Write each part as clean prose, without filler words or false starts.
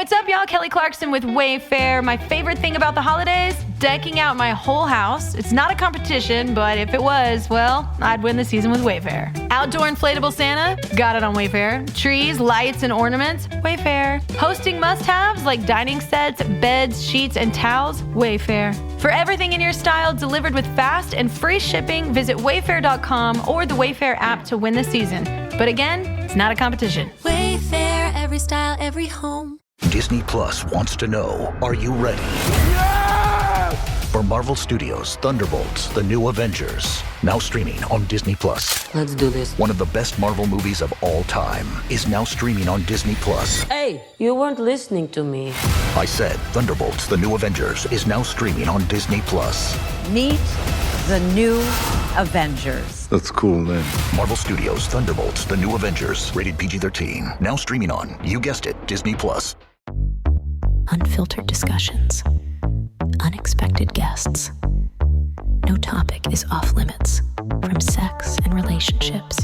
What's up, y'all? Kelly Clarkson with Wayfair. My favorite thing about the holidays? Decking out my whole house. It's not a competition, but if it was, well, I'd win the season with Wayfair. Outdoor inflatable Santa? Got it on Wayfair. Trees, lights, and ornaments? Wayfair. Hosting must-haves like dining sets, beds, sheets, and towels? Wayfair. For everything in your style delivered with fast and free shipping, visit wayfair.com or the Wayfair app to win the season. But again, it's not a competition. Wayfair, every style, every home. Disney Plus wants to know, are you ready? For Marvel Studios' Thunderbolts, The New Avengers, now streaming on Disney Plus. Let's do this. One of the best Marvel movies of all time is now streaming on Disney Plus. Hey, you weren't listening to me. I said Thunderbolts, The New Avengers is now streaming on Disney Plus. Meet the New Avengers. That's cool name. Marvel Studios' Thunderbolts, The New Avengers, rated PG-13, now streaming on, you guessed it, Disney Plus. Unfiltered discussions, unexpected guests. No topic is off limits, from sex and relationships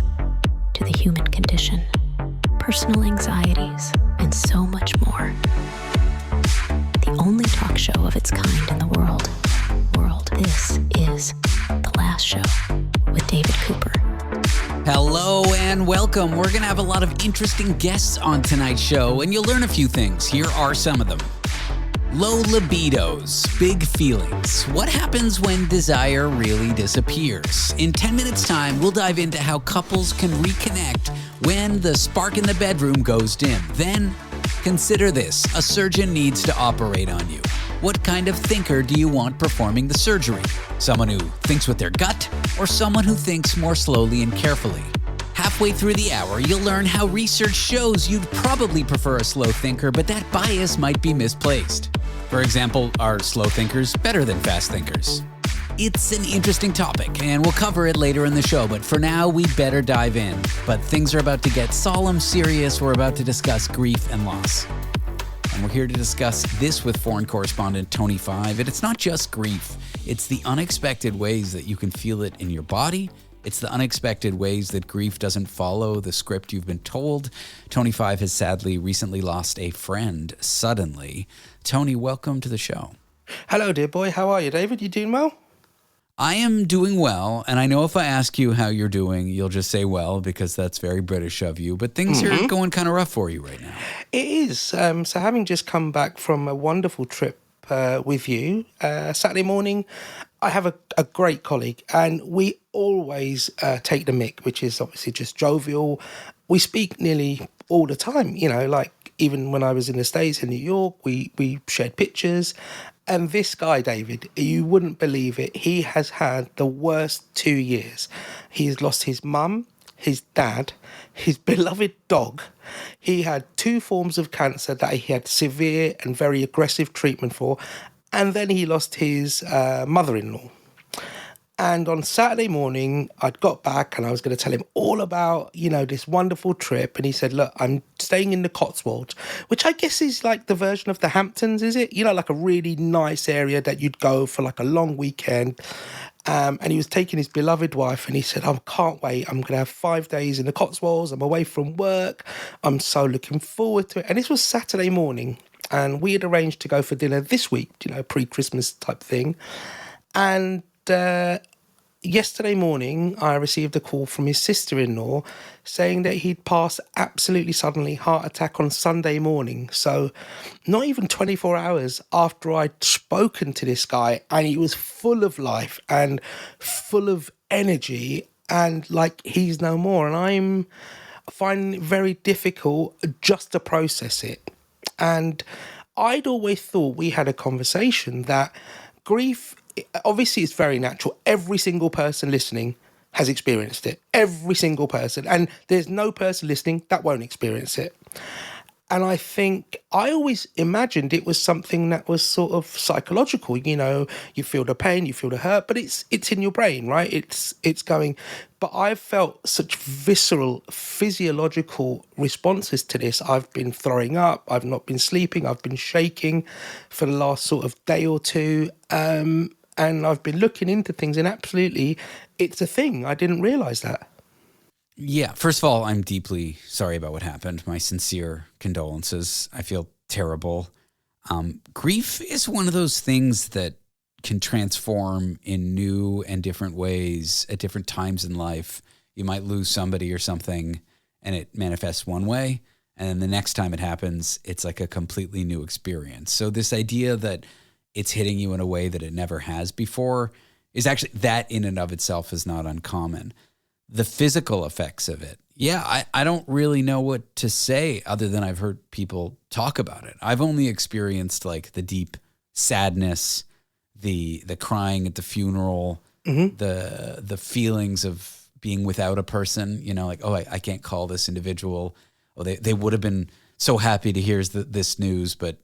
to the human condition, personal anxieties, and so much more. The only talk show of its kind in the world. This is The Last Show with David Cooper. Hello and welcome. We're going to have a lot of interesting guests on tonight's show, and you'll learn a few things. Here are some of them. Low libidos, big feelings. What happens when desire really disappears? In 10 minutes' time, we'll dive into how couples can reconnect when the spark in the bedroom goes dim. Then, consider this. A surgeon needs to operate on you. What kind of thinker do you want performing the surgery? Someone who thinks with their gut, or someone who thinks more slowly and carefully? Halfway through the hour, you'll learn how research shows you'd probably prefer a slow thinker, but that bias might be misplaced. For example, are slow thinkers better than fast thinkers? It's an interesting topic, and we'll cover it later in the show, but for now, we better dive in. But things are about to get solemn, serious. We're about to discuss grief and loss. And we're here to discuss this with foreign correspondent Tony Five. And it's not just grief. It's the unexpected ways that you can feel it in your body. It's the unexpected ways that grief doesn't follow the script you've been told. Tony Five has sadly recently lost a friend suddenly. Tony, welcome to the show. Hello, dear boy. How are you, David? You doing well? I am doing well, and I know if I ask you how you're doing, you'll just say well, because that's very British of you, but things are going kind of rough for you right now. It is. So having just come back from a wonderful trip with you, Saturday morning, I have a great colleague, and we always take the mick, which is obviously just jovial. We speak nearly all the time, you know, like even when I was in the States, in New York, we shared pictures. And this guy, David, you wouldn't believe it. He has had the worst 2 years. He's lost his mum, his dad, his beloved dog. He had 2 forms of cancer that he had severe and very aggressive treatment for. And then he lost his mother-in-law. And on Saturday morning, I'd got back and I was going to tell him all about, you know, this wonderful trip. And he said, look, I'm staying in the Cotswolds, which I guess is like the version of the Hamptons, is it? You know, like a really nice area that you'd go for like a long weekend. And he was taking his beloved wife and he said, I can't wait. I'm going to have 5 days in the Cotswolds. I'm away from work. I'm so looking forward to it. And this was Saturday morning. And we had arranged to go for dinner this week, you know, pre-Christmas type thing. And yesterday morning, I received a call from his sister-in-law saying that he'd passed absolutely suddenly, heart attack on Sunday morning. So not even 24 hours after I'd spoken to this guy, and he was full of life and full of energy and like he's no more. And I'm finding it very difficult just to process it. And I'd always thought we had a conversation that grief, obviously it's very natural. Every single person listening has experienced it. Every single person. And there's no person listening that won't experience it. And I think I always imagined it was something that was sort of psychological. You know, you feel the pain, you feel the hurt, but it's in your brain, right? It's going. But I've felt such visceral, physiological responses to this. I've been throwing up. I've not been sleeping. I've been shaking for the last sort of day or two. And I've been looking into things, and absolutely, it's a thing. I didn't realise that. Yeah, first of all, I'm deeply sorry about what happened. My sincere condolences. I feel terrible. Grief is one of those things that can transform in new and different ways at different times in life. You might lose somebody or something and it manifests one way, and then the next time it happens, it's like a completely new experience. So this idea that it's hitting you in a way that it never has before is actually, that in and of itself is not uncommon. The physical effects of it, I don't really know what to say other than I've heard people talk about it. I've only experienced like the deep sadness, the crying at the funeral, the feelings of being without a person, like, oh, I can't call this individual. Oh, they would have been so happy to hear this news, but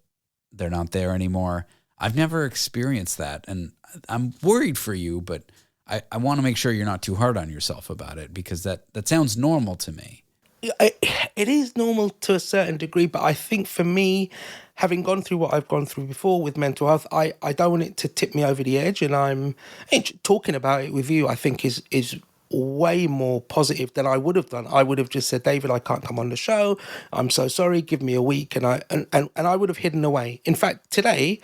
they're not there anymore. I've never experienced that, and I'm worried for you, but I want to make sure you're not too hard on yourself about it, because that sounds normal to me. It is normal to a certain degree, but I think for me, having gone through what I've gone through before with mental health, I don't want it to tip me over the edge, and talking about it with you, I think is way more positive than I would have done. I would have just said, David, I can't come on the show. I'm so sorry. Give me a week. And I would have hidden away. In fact, today,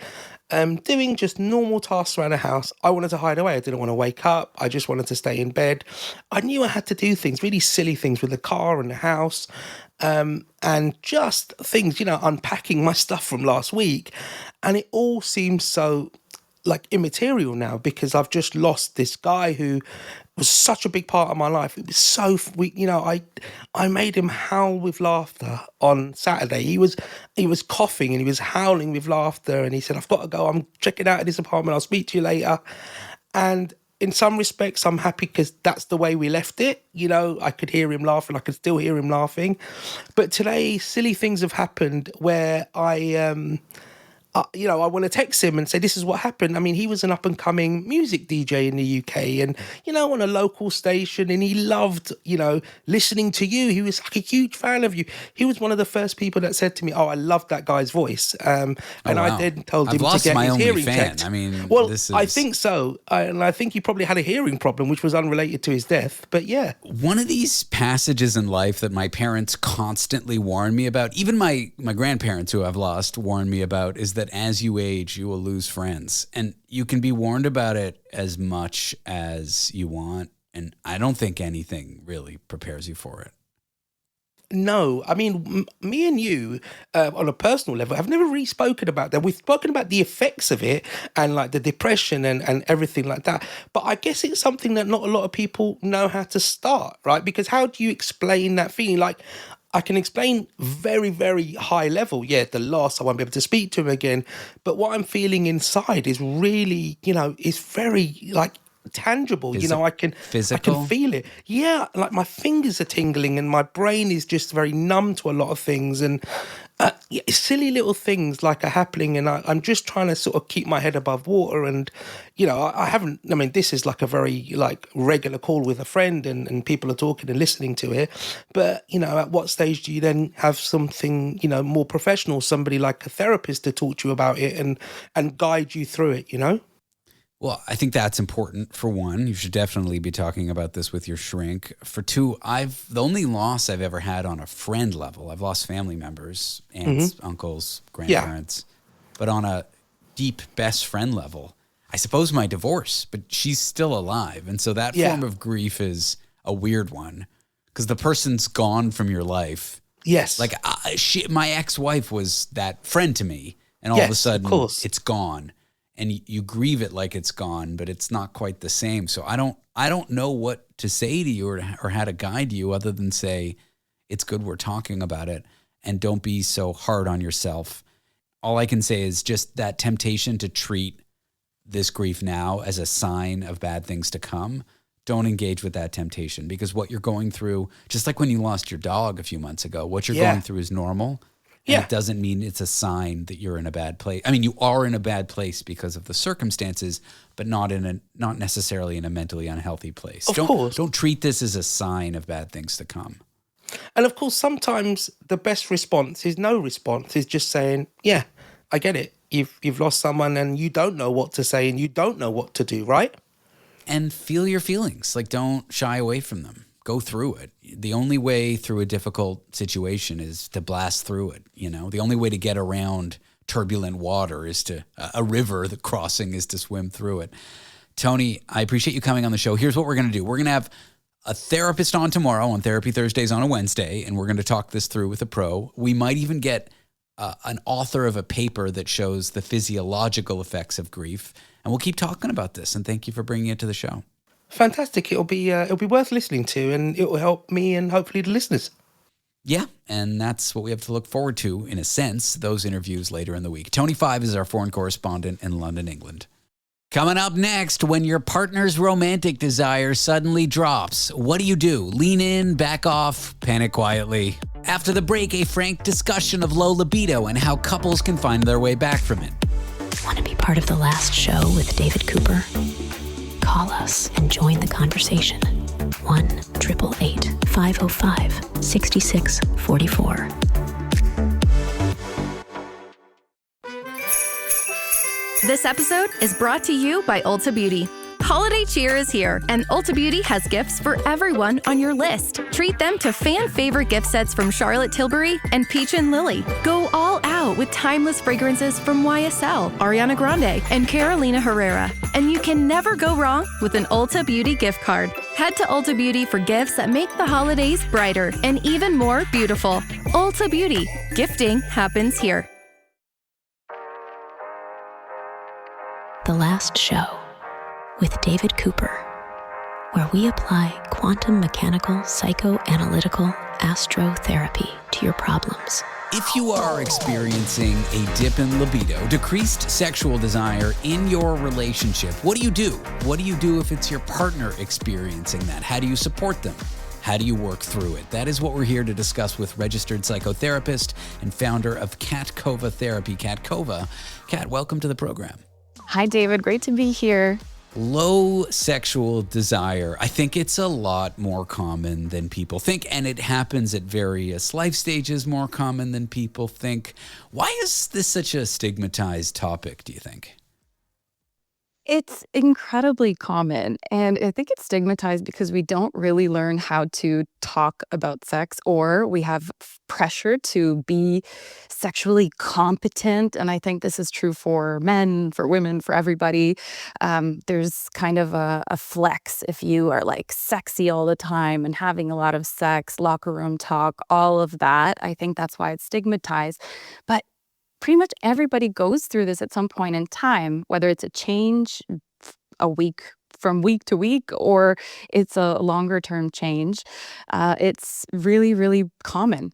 doing just normal tasks around the house, I wanted to hide away. I didn't want to wake up. I just wanted to stay in bed. I knew I had to do things, really silly things with the car and the house, and just things, unpacking my stuff from last week. And it all seems so like immaterial now, because I've just lost this guy who was such a big part of my life. It was so, I made him howl with laughter on Saturday. He was coughing and he was howling with laughter, and he said, I've got to go. I'm checking out of this apartment. I'll speak to you later. And in some respects, I'm happy because that's the way we left it. I could hear him laughing. I could still hear him laughing. But today, silly things have happened where I want to text him and say, this is what happened. I mean, he was an up-and-coming music DJ in the UK and, on a local station, and he loved, listening to you. He was like a huge fan of you. He was one of the first people that said to me, oh, I love that guy's voice. And wow. I then told him to get his hearing checked. I mean, well, I think so. And I think he probably had a hearing problem, which was unrelated to his death. But yeah. One of these passages in life that my parents constantly warn me about, even my grandparents who I've lost warn me about, is that as you age, you will lose friends. And you can be warned about it as much as you want. And I don't think anything really prepares you for it. No, I mean, me and you, on a personal level, have never really spoken about that. We've spoken about the effects of it and like the depression and everything like that. But I guess it's something that not a lot of people know how to start, right? Because how do you explain that feeling? Like, I can explain very, very high level. Yeah, the loss, I won't be able to speak to him again. But what I'm feeling inside is really, is very like tangible. I can feel it. Yeah, like my fingers are tingling and my brain is just very numb to a lot of things. And silly little things like are happening, and I'm just trying to sort of keep my head above water. And this is like a very like regular call with a friend, and people are talking and listening to it. But at what stage do you then have something more professional, somebody like a therapist to talk to you about it and guide you through it? Well, I think that's important. For one, you should definitely be talking about this with your shrink. For two, the only loss I've ever had on a friend level, I've lost family members, aunts, uncles, grandparents, but on a deep best friend level, I suppose my divorce, but she's still alive. And so that form of grief is a weird one because the person's gone from your life. Yes. Like my ex-wife was that friend to me, and all of a sudden it's gone. And you grieve it like it's gone, but it's not quite the same. So I don't know what to say to you or how to guide you other than say, it's good we're talking about it, and don't be so hard on yourself. All I can say is just that temptation to treat this grief now as a sign of bad things to come. Don't engage with that temptation, because what you're going through, just like when you lost your dog a few months ago, what you're going through is normal. And it doesn't mean it's a sign that you're in a bad place. I mean, you are in a bad place because of the circumstances, but not necessarily in a mentally unhealthy place. Of course. Don't treat this as a sign of bad things to come. And of course, sometimes the best response is no response. Is just saying, yeah, I get it. You've lost someone and you don't know what to say and you don't know what to do, right? And feel your feelings. Like, don't shy away from them. go through it. The only way through a difficult situation is to blast through it. The only way to get around turbulent water is a river, the crossing is to swim through it. Tony, I appreciate you coming on the show. Here's what we're going to do. We're going to have a therapist on tomorrow on Therapy Thursdays on a Wednesday, and we're going to talk this through with a pro. We might even get an author of a paper that shows the physiological effects of grief, and we'll keep talking about this. And thank you for bringing it to the show. Fantastic. It'll be worth listening to, and it will help me and hopefully the listeners. Yeah, and that's what we have to look forward to, in a sense, those interviews later in the week. Tony Five is our foreign correspondent in London, England. Coming up next, when your partner's romantic desire suddenly drops, what do? Lean in, back off, panic quietly. After the break, a frank discussion of low libido and how couples can find their way back from it. Want to be part of the last show with David Cooper? Call us and join the conversation. 1-888-505-6644. This episode is brought to you by Ulta Beauty. Holiday cheer is here, and Ulta Beauty has gifts for everyone on your list. Treat them to fan-favorite gift sets from Charlotte Tilbury and Peach and Lily. Go all out with timeless fragrances from YSL, Ariana Grande, and Carolina Herrera. And you can never go wrong with an Ulta Beauty gift card. Head to Ulta Beauty for gifts that make the holidays brighter and even more beautiful. Ulta Beauty. Gifting happens here. The Last Show with David Cooper, where we apply quantum mechanical psychoanalytical astrotherapy to your problems. If you are experiencing a dip in libido, decreased sexual desire in your relationship, what do? What do you do if it's your partner experiencing that? How do you support them? How do you work through it? That is what we're here to discuss with registered psychotherapist and founder of Kova Therapy, Kat Kova. Kat, welcome to the program. Hi, David. Great to be here. Low sexual desire. I think it's a lot more common than people think, and it happens at various life stages more common than people think. Why is this such a stigmatized topic, do you think? It's incredibly common, and I think it's stigmatized because we don't really learn how to talk about sex, or we have pressure to be sexually competent. And I think this is true for men, for women, for everybody. There's kind of a flex if you are like sexy all the time and having a lot of sex, locker room talk, all of that. I think that's why it's stigmatized. But pretty much everybody goes through this at some point in time, whether it's a change from week to week, or it's a longer term change. It's really, really common.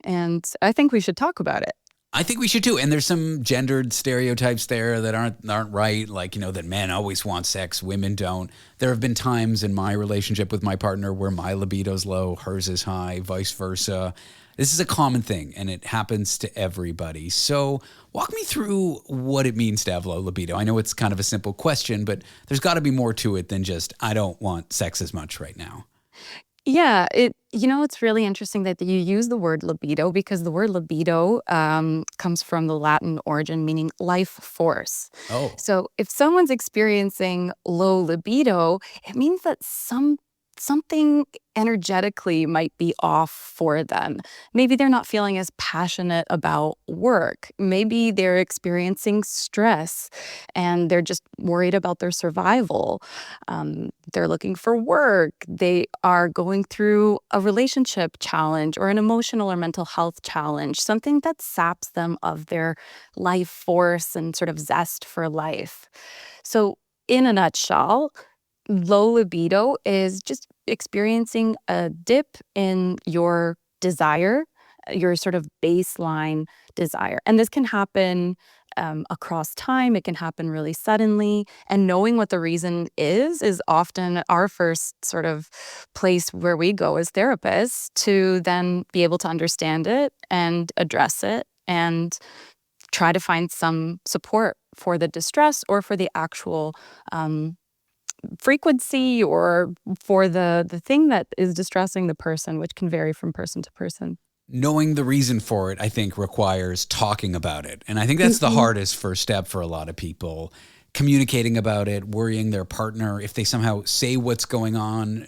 And I think we should talk about it. I think we should too. And there's some gendered stereotypes there that aren't right. Like, that men always want sex, women don't. There have been times in my relationship with my partner where my libido's low, hers is high, vice versa. This is a common thing, and it happens to everybody. So walk me through what it means to have low libido. I know it's kind of a simple question, but there's got to be more to it than just, I don't want sex as much right now. Yeah, it's really interesting that you use the word libido, because the word libido comes from the Latin origin meaning life force. Oh. So if someone's experiencing low libido, it means that something energetically might be off for them. Maybe they're not feeling as passionate about work. Maybe they're experiencing stress and they're just worried about their survival. They're looking for work. They are going through a relationship challenge or an emotional or mental health challenge, something that saps them of their life force and sort of zest for life. So in a nutshell, low libido is just experiencing a dip in your desire, your sort of baseline desire. And this can happen across time. It can happen really suddenly. And knowing what the reason is often our first sort of place where we go as therapists to then be able to understand it and address it and try to find some support for the distress or for the actual frequency or for the thing that is distressing the person, which can vary from person to person. Knowing the reason for it, I think, requires talking about it. And I think that's the hardest first step for a lot of people, communicating about it, worrying their partner, if they somehow say what's going on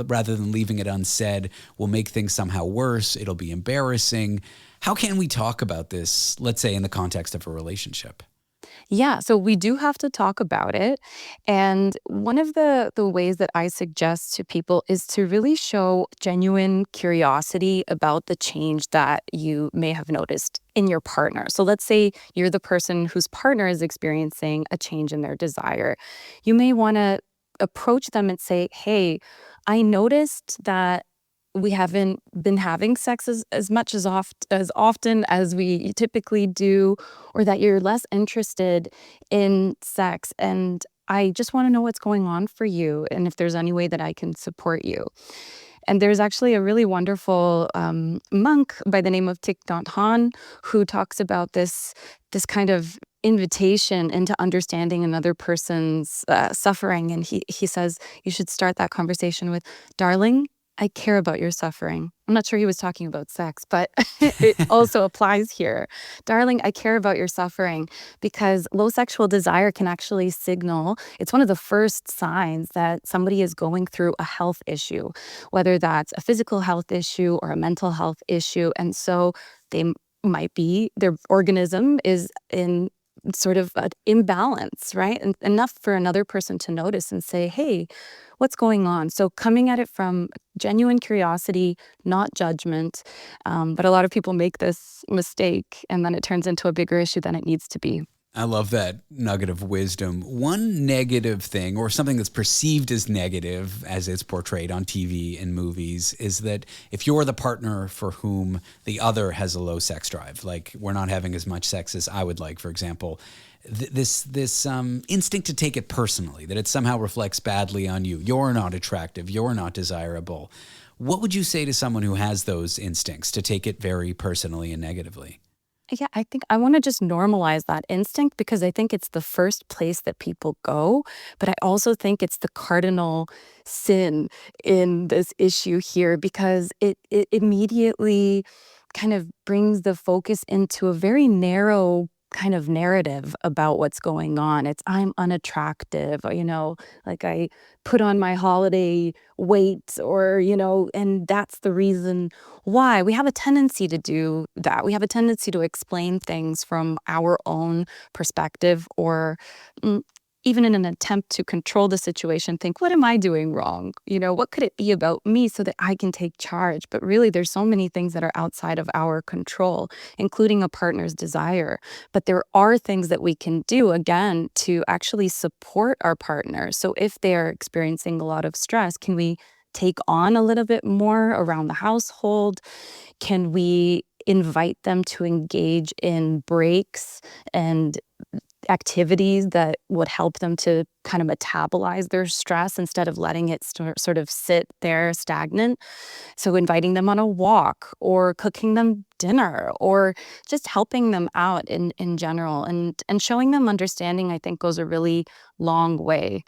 rather than leaving it unsaid, will make things somehow worse. It'll be embarrassing. How can we talk about this, let's say, in the context of a relationship? Yeah, so we do have to talk about it. And one of the ways that I suggest to people is to really show genuine curiosity about the change that you may have noticed in your partner. So let's say you're the person whose partner is experiencing a change in their desire. You may want to approach them and say, hey, I noticed that we haven't been having sex as much as often as we typically do, or that you're less interested in sex. And I just want to know what's going on for you and if there's any way that I can support you. And there's actually a really wonderful monk by the name of Thich Nhat Hanh who talks about this kind of invitation into understanding another person's suffering. And he says you should start that conversation with, darling, I care about your suffering. I'm not sure he was talking about sex, but it also applies here. Darling, I care about your suffering, because low sexual desire can actually signal, it's one of the first signs that somebody is going through a health issue, whether that's a physical health issue or a mental health issue. And so they might be, their organism is in sort of an imbalance, right? And enough for another person to notice and say, hey, what's going on? So coming at it from genuine curiosity, not judgment. But a lot of people make this mistake and then it turns into a bigger issue than it needs to be. I love that nugget of wisdom. One negative thing, or something that's perceived as negative as it's portrayed on TV and movies, is that if you're the partner for whom the other has a low sex drive, like we're not having as much sex as I would like, for example, this instinct to take it personally, that it somehow reflects badly on you. You're not attractive. You're not desirable. What would you say to someone who has those instincts to take it very personally and negatively? Yeah, I think I want to just normalize that instinct, because I think it's the first place that people go. But I also think it's the cardinal sin in this issue here, because it immediately kind of brings the focus into a very narrow kind of narrative about what's going on. It's, I'm unattractive, or, like I put on my holiday weight, or, and that's the reason why. We have a tendency to do that. We have a tendency to explain things from our own perspective, or even in an attempt to control the situation, think, what am I doing wrong? What could it be about me so that I can take charge? But really, there's so many things that are outside of our control, including a partner's desire. But there are things that we can do, again, to actually support our partner. So if they're experiencing a lot of stress, can we take on a little bit more around the household? Can we invite them to engage in breaks and activities that would help them to kind of metabolize their stress instead of letting it sort of sit there stagnant? So inviting them on a walk, or cooking them dinner, or just helping them out in general, and showing them understanding, I think, goes a really long way.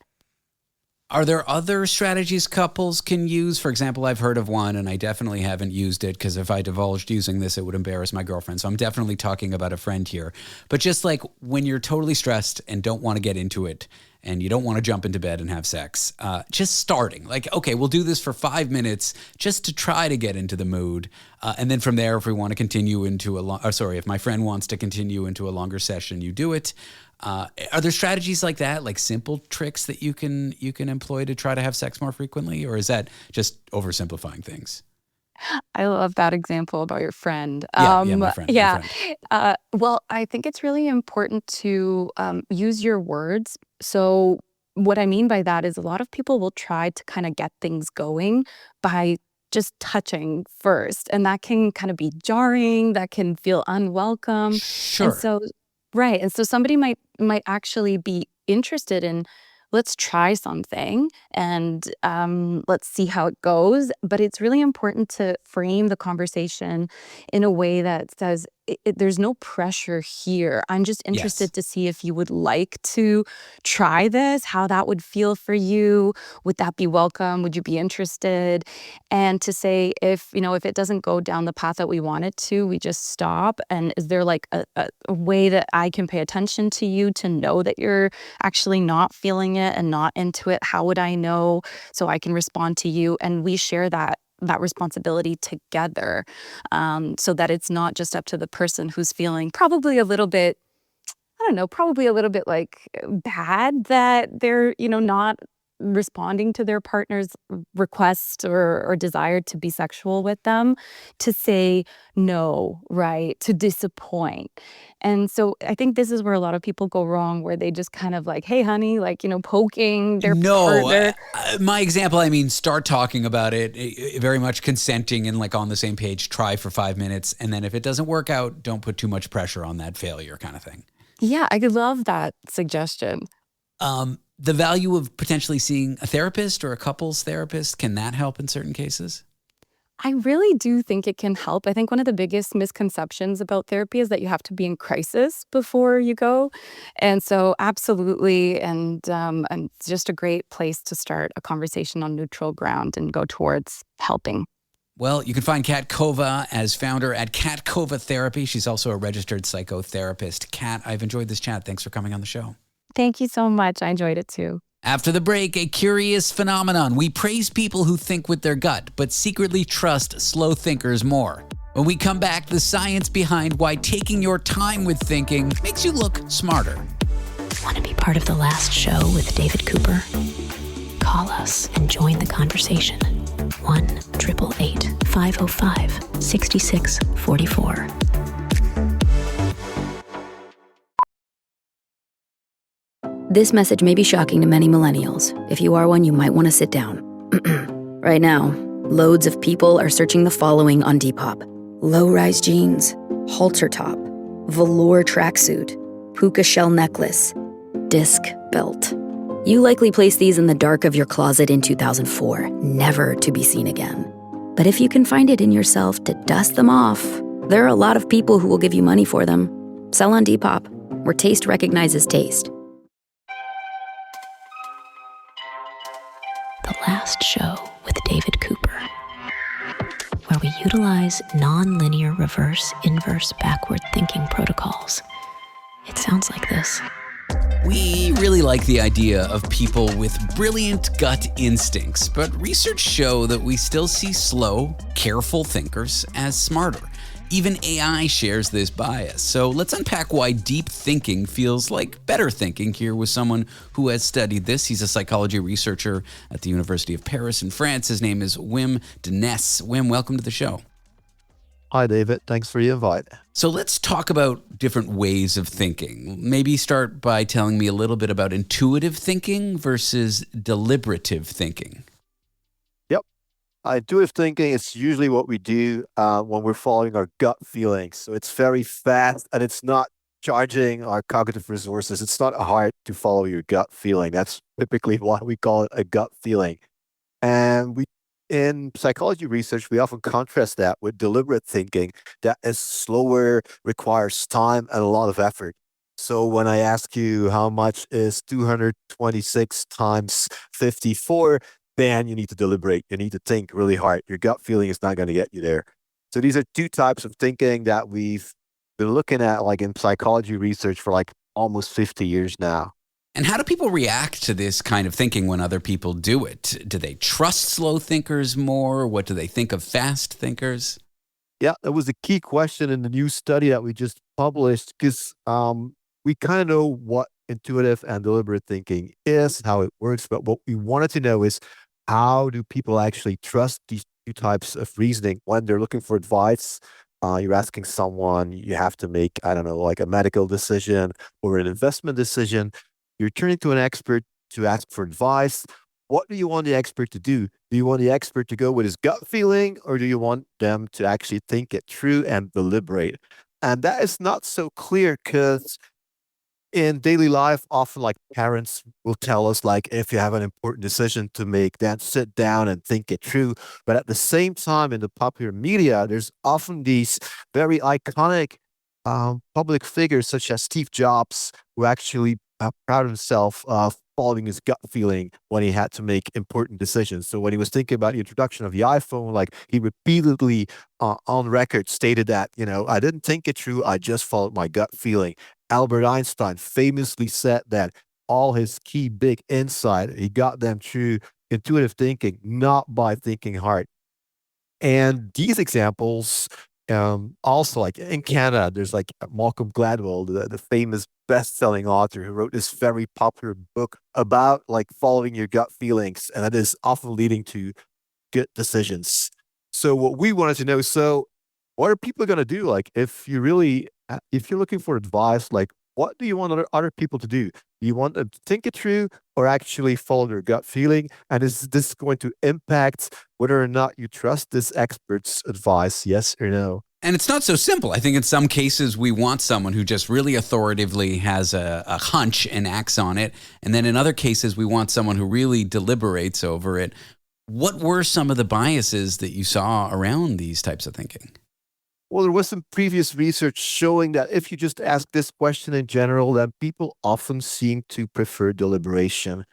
Are there other strategies couples can use? For example, I've heard of one, and I definitely haven't used it, because if I divulged using this, it would embarrass my girlfriend. So I'm definitely talking about a friend here. But just like when you're totally stressed and don't want to get into it, and you don't want to jump into bed and have sex, just starting. Like, okay, we'll do this for 5 minutes just to try to get into the mood. And then from there, if we want to continue into if my friend wants to continue into a longer session, you do it. Are there strategies like that, like simple tricks that you can employ to try to have sex more frequently? Or is that just oversimplifying things? I love that example about your friend. My friend. Yeah. My friend. Well, I think it's really important to use your words. So what I mean by that is a lot of people will try to kind of get things going by just touching first. And that can kind of be jarring. That can feel unwelcome. Sure. And so, right. And so somebody might actually be interested in, let's try something and let's see how it goes. But it's really important to frame the conversation in a way that says, there's no pressure here. I'm just interested Yes. to see if you would like to try this, how that would feel for you. Would that be welcome? Would you be interested? And to say if it doesn't go down the path that we want it to, we just stop. And is there like a way that I can pay attention to you to know that you're actually not feeling it and not into it? How would I know so I can respond to you? And we share that responsibility together, so that it's not just up to the person who's feeling probably a little bit, I don't know, probably a little bit like bad that they're, not responding to their partner's request or desire to be sexual with them, to say no, right? To disappoint. And so I think this is where a lot of people go wrong, where they just kind of like, hey, honey, like, poking their No, partner. my example, I mean, start talking about it, very much consenting and like on the same page, try for 5 minutes. And then if it doesn't work out, don't put too much pressure on that failure kind of thing. Yeah, I could love that suggestion. The value of potentially seeing a therapist or a couples therapist, can that help in certain cases? I really do think it can help. I think one of the biggest misconceptions about therapy is that you have to be in crisis before you go. And so absolutely, and it's just a great place to start a conversation on neutral ground and go towards helping. Well, you can find Kat Kova as founder at Kat Kova Therapy. She's also a registered psychotherapist. Kat, I've enjoyed this chat. Thanks for coming on the show. Thank you so much. I enjoyed it too. After the break, a curious phenomenon. We praise people who think with their gut, but secretly trust slow thinkers more. When we come back, the science behind why taking your time with thinking makes you look smarter. Want to be part of the last show with David Cooper? Call us and join the conversation. 1-888-505-6644. This message may be shocking to many millennials. If you are one, you might want to sit down. Right now, loads of people are searching the following on Depop: low-rise jeans, halter top, velour tracksuit, puka shell necklace, disc belt. You likely placed these in the dark of your closet in 2004, never to be seen again. But if you can find it in yourself to dust them off, there are a lot of people who will give you money for them. Sell on Depop, where taste recognizes taste. The last show with David Cooper, where we utilize non-linear reverse, inverse, backward thinking protocols. It sounds like this. We really like the idea of people with brilliant gut instincts, but research show that we still see slow, careful thinkers as smarter. Even AI shares this bias. So let's unpack why deep thinking feels like better thinking here with someone who has studied this. He's a psychology researcher at the University of Paris in France. His name is Wim De Neys. Wim, welcome to the show. Hi, David. Thanks for the invite. So let's talk about different ways of thinking. Maybe start by telling me a little bit about intuitive thinking versus deliberative thinking. Yep. Intuitive thinking is usually what we do when we're following our gut feelings. So it's very fast and it's not charging our cognitive resources. It's not hard to follow your gut feeling. That's typically why we call it a gut feeling. And in psychology research, we often contrast that with deliberate thinking that is slower, requires time and a lot of effort. So when I ask you how much is 226 times 54, then you need to deliberate. You need to think really hard. Your gut feeling is not going to get you there. So these are two types of thinking that we've been looking at like in psychology research for like almost 50 years now. And how do people react to this kind of thinking when other people do it? Do they trust slow thinkers more? What do they think of fast thinkers? Yeah, that was a key question in the new study that we just published because we kind of know what intuitive and deliberate thinking is, how it works. But what we wanted to know is how do people actually trust these two types of reasoning when they're looking for advice? You're asking someone, you have to make, I don't know, like a medical decision or an investment decision. You're turning to an expert to ask for advice. What do you want the expert to do? Do you want the expert to go with his gut feeling, or do you want them to actually think it through and deliberate? And that is not so clear because in daily life, often like parents will tell us, like, if you have an important decision to make, then sit down and think it through. But at the same time, in the popular media, there's often these very iconic public figures such as Steve Jobs, who actually proud of himself of following his gut feeling when he had to make important decisions. So when he was thinking about the introduction of the iPhone, like he repeatedly on record stated that, I didn't think it through, I just followed my gut feeling. Albert Einstein famously said that all his key big insight, he got them through intuitive thinking, not by thinking hard. And these examples, also like in Canada, there's like Malcolm Gladwell, the famous best-selling author who wrote this very popular book about like following your gut feelings, and that is often leading to good decisions. So what we wanted to know, so what are people going to do? Like if you're looking for advice, like what do you want other people to do? Do you want them to think it through or actually follow their gut feeling? And is this going to impact whether or not you trust this expert's advice, yes or no? And it's not so simple. I think in some cases we want someone who just really authoritatively has a hunch and acts on it. And then in other cases we want someone who really deliberates over it. What were some of the biases that you saw around these types of thinking? Well, there was some previous research showing that if you just ask this question in general, then people often seem to prefer deliberation.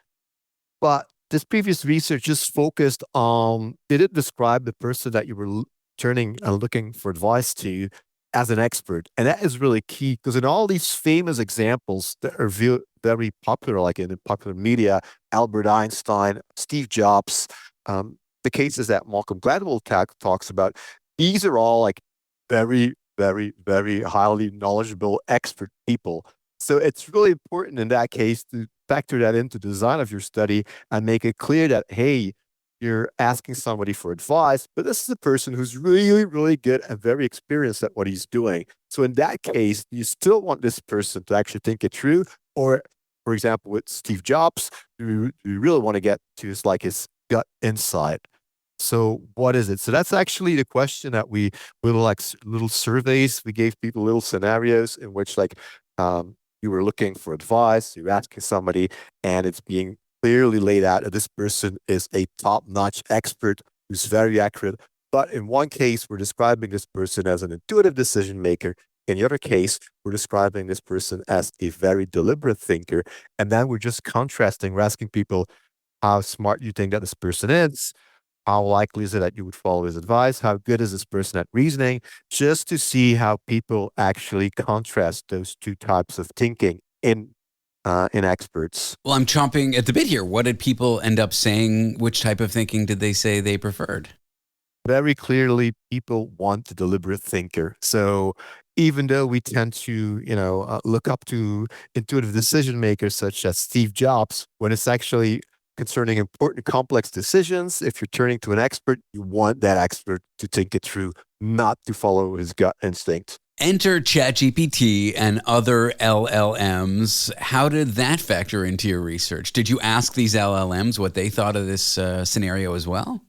But this previous research just focused on, did it describe the person that you were turning and looking for advice to as an expert? And that is really key because in all these famous examples that are very popular, like in the popular media, Albert Einstein, Steve Jobs, the cases that Malcolm Gladwell talks about, these are all like very, very, very highly knowledgeable expert people. So it's really important in that case to factor that into the design of your study and make it clear that, hey, you're asking somebody for advice, but this is a person who's really, really good and very experienced at what he's doing. So in that case, you still want this person to actually think it through. Or, for example, with Steve Jobs, you really want to get to his gut insight. So what is it? So that's actually the question that we little surveys. We gave people little scenarios in which you were looking for advice, you're asking somebody, and it's being clearly laid out that this person is a top-notch expert who's very accurate. But in one case, we're describing this person as an intuitive decision maker. In the other case, we're describing this person as a very deliberate thinker. And then we're just contrasting, we're asking people how smart you think that this person is. How likely is it that you would follow his advice? How good is this person at reasoning? Just to see how people actually contrast those two types of thinking in experts. Well, I'm chomping at the bit here. What did people end up saying? Which type of thinking did they say they preferred? Very clearly, people want the deliberate thinker. So even though we tend to, look up to intuitive decision makers such as Steve Jobs, when it's actually concerning important, complex decisions, if you're turning to an expert, you want that expert to think it through, not to follow his gut instinct. Enter ChatGPT and other LLMs. How did that factor into your research? Did you ask these LLMs what they thought of this scenario as well?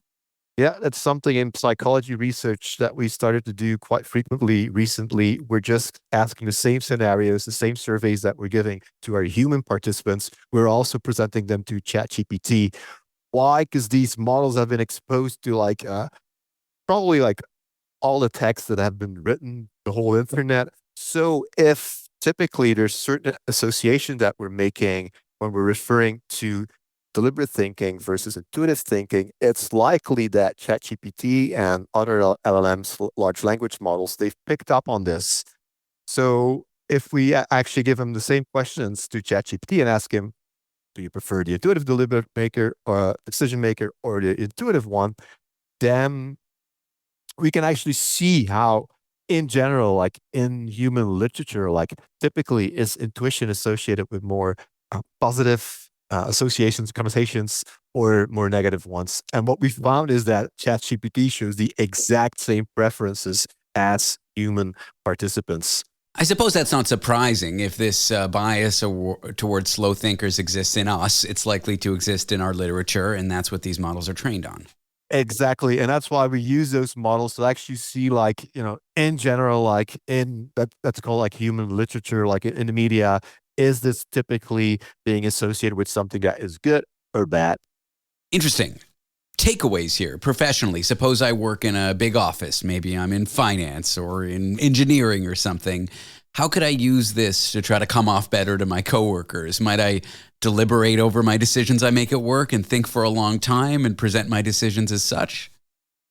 Yeah, that's something in psychology research that we started to do quite frequently recently. We're just asking the same scenarios, the same surveys that we're giving to our human participants. We're also presenting them to ChatGPT. Why? Because these models have been exposed to probably all the texts that have been written, the whole internet. So if typically there's certain associations that we're making when we're referring to deliberate thinking versus intuitive thinking, it's likely that ChatGPT and other LLMs, large language models, they've picked up on this. So if we actually give them the same questions to ChatGPT and ask him, do you prefer the intuitive deliberate maker or decision maker or the intuitive one, then we can actually see how, in general, like in human literature, typically is intuition associated with more positive associations, connotations, or more negative ones. And what we found is that ChatGPT shows the exact same preferences as human participants. I suppose that's not surprising. If this bias towards slow thinkers exists in us, it's likely to exist in our literature, and that's what these models are trained on. Exactly. And that's why we use those models to actually see, in general, in that's called human literature, in the media, is this typically being associated with something that is good or bad? Interesting. takeaways here professionally. Suppose I work in a big office. Maybe I'm in finance or in engineering or something. How could I use this to try to come off better to my coworkers? Might I deliberate over my decisions I make at work and think for a long time and present my decisions as such?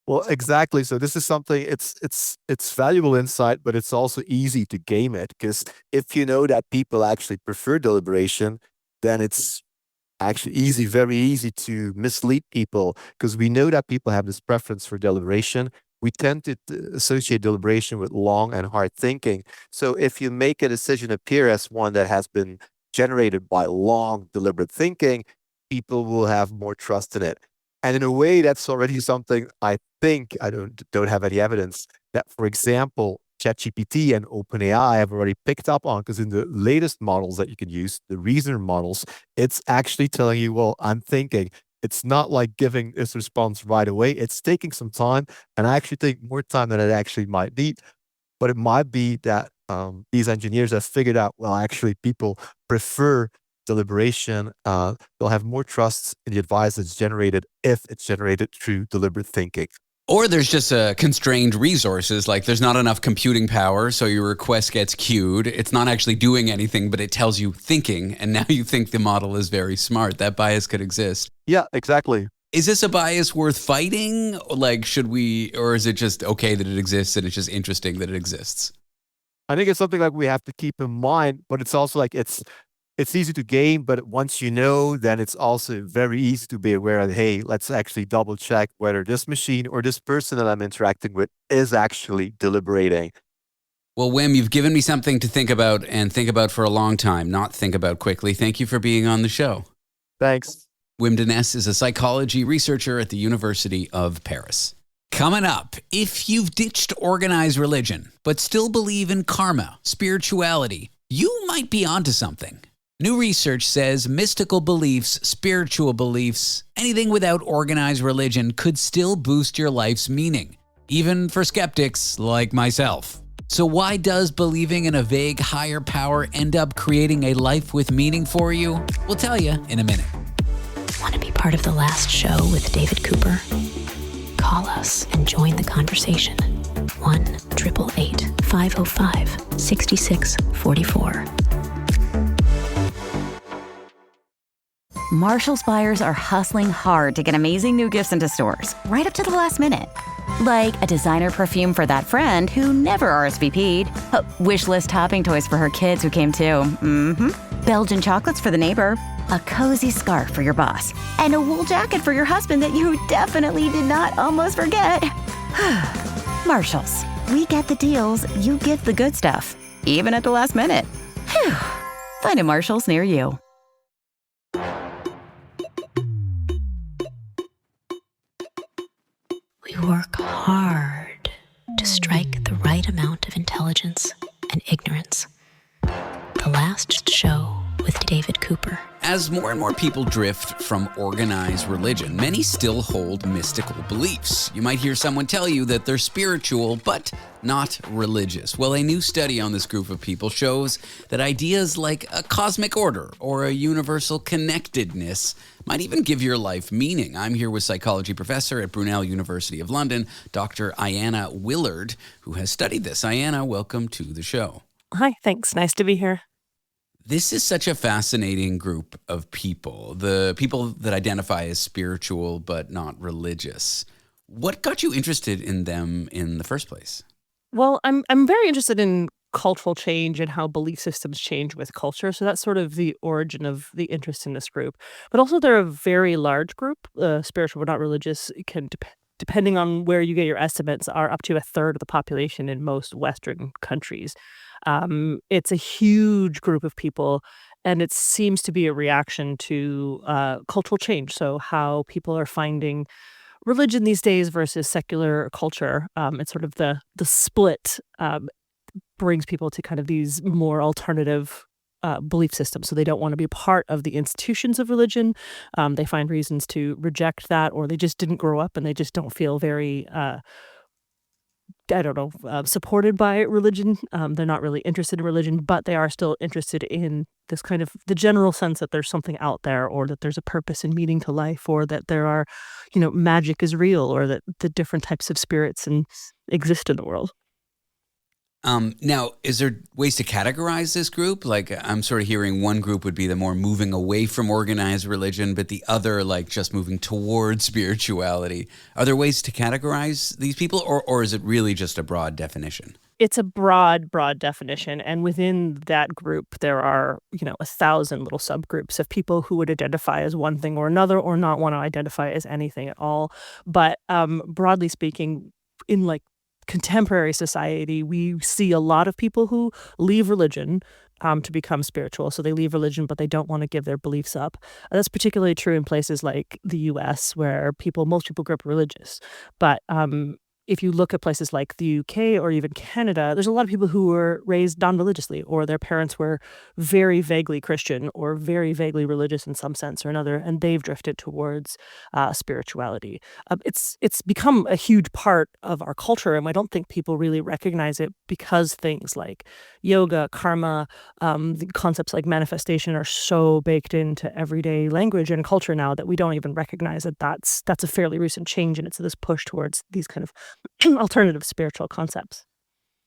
Well, exactly. So this is something, it's valuable insight, but it's also easy to game it, because if you know that people actually prefer deliberation, then it's actually very easy to mislead people, because we know that people have this preference for deliberation. We tend to associate deliberation with long and hard thinking. So if you make a decision appear as one that has been generated by long, deliberate thinking, people will have more trust in it. And in a way, that's already something I think, I don't have any evidence, that, for example, ChatGPT and OpenAI have already picked up on, because in the latest models that you can use, the reasoner models, it's actually telling you, well, I'm thinking. It's not like giving this response right away. It's taking some time, and I actually think more time than it actually might need. But it might be that these engineers have figured out, well, actually people prefer deliberation. They'll have more trust in the advice that's generated if it's generated through deliberate thinking. Or there's just constrained resources, like there's not enough computing power, so your request gets queued. It's not actually doing anything, but it tells you thinking, and now you think the model is very smart. That bias could exist. Yeah, exactly. Is this a bias worth fighting? Like, should we, or is it just okay that it exists and it's just interesting that it exists? I think it's something like we have to keep in mind, but it's also like it's easy to game, but once you know, then it's also very easy to be aware of, hey, let's actually double check whether this machine or this person that I'm interacting with is actually deliberating. Well, Wim, you've given me something to think about, and think about for a long time, not think about quickly. Thank you for being on the show. Thanks. Wim De Neys is a psychology researcher at the University of Paris. Coming up, if you've ditched organized religion, but still believe in karma, spirituality, you might be onto something. New research says mystical beliefs, spiritual beliefs, anything without organized religion could still boost your life's meaning, even for skeptics like myself. So why does believing in a vague higher power end up creating a life with meaning for you? We'll tell you in a minute. Want to be part of the last show with David Cooper? Call us and join the conversation. 1-888-505-6644. Marshall's buyers are hustling hard to get amazing new gifts into stores, right up to the last minute. Like a designer perfume for that friend who never RSVP'd, wish list topping toys for her kids who came too, Belgian chocolates for the neighbor, a cozy scarf for your boss, and a wool jacket for your husband that you definitely did not almost forget. Marshalls, we get the deals, you get the good stuff, even at the last minute. Whew. Find a Marshalls near you. We work hard to strike the right amount of intelligence and ignorance. The last show with David Cooper. As more and more people drift from organized religion, many still hold mystical beliefs. You might hear someone tell you that they're spiritual, but not religious. Well, a new study on this group of people shows that ideas like a cosmic order or a universal connectedness might even give your life meaning. I'm here with psychology professor at Brunel University of London, Dr. Aiyana Willard, who has studied this. Aiyana, welcome to the show. Hi, thanks. Nice to be here. This is such a fascinating group of people, the people that identify as spiritual but not religious. What got you interested in them in the first place? Well, I'm very interested in cultural change and how belief systems change with culture. So that's sort of the origin of the interest in this group. But also they're a very large group. Spiritual but not religious can, depending on where you get your estimates, are up to a third of the population in most Western countries. It's a huge group of people, and it seems to be a reaction to cultural change. So how people are finding religion these days versus secular culture. It's sort of the split brings people to kind of these more alternative belief systems. So they don't want to be part of the institutions of religion. They find reasons to reject that, or they just didn't grow up and they just don't feel very I don't know, supported by religion. They're not really interested in religion, but they are still interested in this kind of the general sense that there's something out there, or that there's a purpose and meaning to life, or that there are, magic is real, or that the different types of spirits exist in the world. Now, is there ways to categorize this group? Like, I'm sort of hearing one group would be the more moving away from organized religion, but the other, like, just moving towards spirituality. Are there ways to categorize these people, or is it really just a broad definition? It's a broad definition. And within that group, there are, 1,000 little subgroups of people who would identify as one thing or another, or not want to identify as anything at all. But broadly speaking, in contemporary society, we see a lot of people who leave religion to become spiritual. So they leave religion, but they don't want to give their beliefs up. That's particularly true in places like the US, where most people grew up religious. But if you look at places like the UK or even Canada, there's a lot of people who were raised non-religiously, or their parents were very vaguely Christian or very vaguely religious in some sense or another, and they've drifted towards spirituality. It's become a huge part of our culture, and I don't think people really recognize it because things like yoga, karma, the concepts like manifestation are so baked into everyday language and culture now that we don't even recognize that that's a fairly recent change, and it's this push towards these kind of alternative spiritual concepts.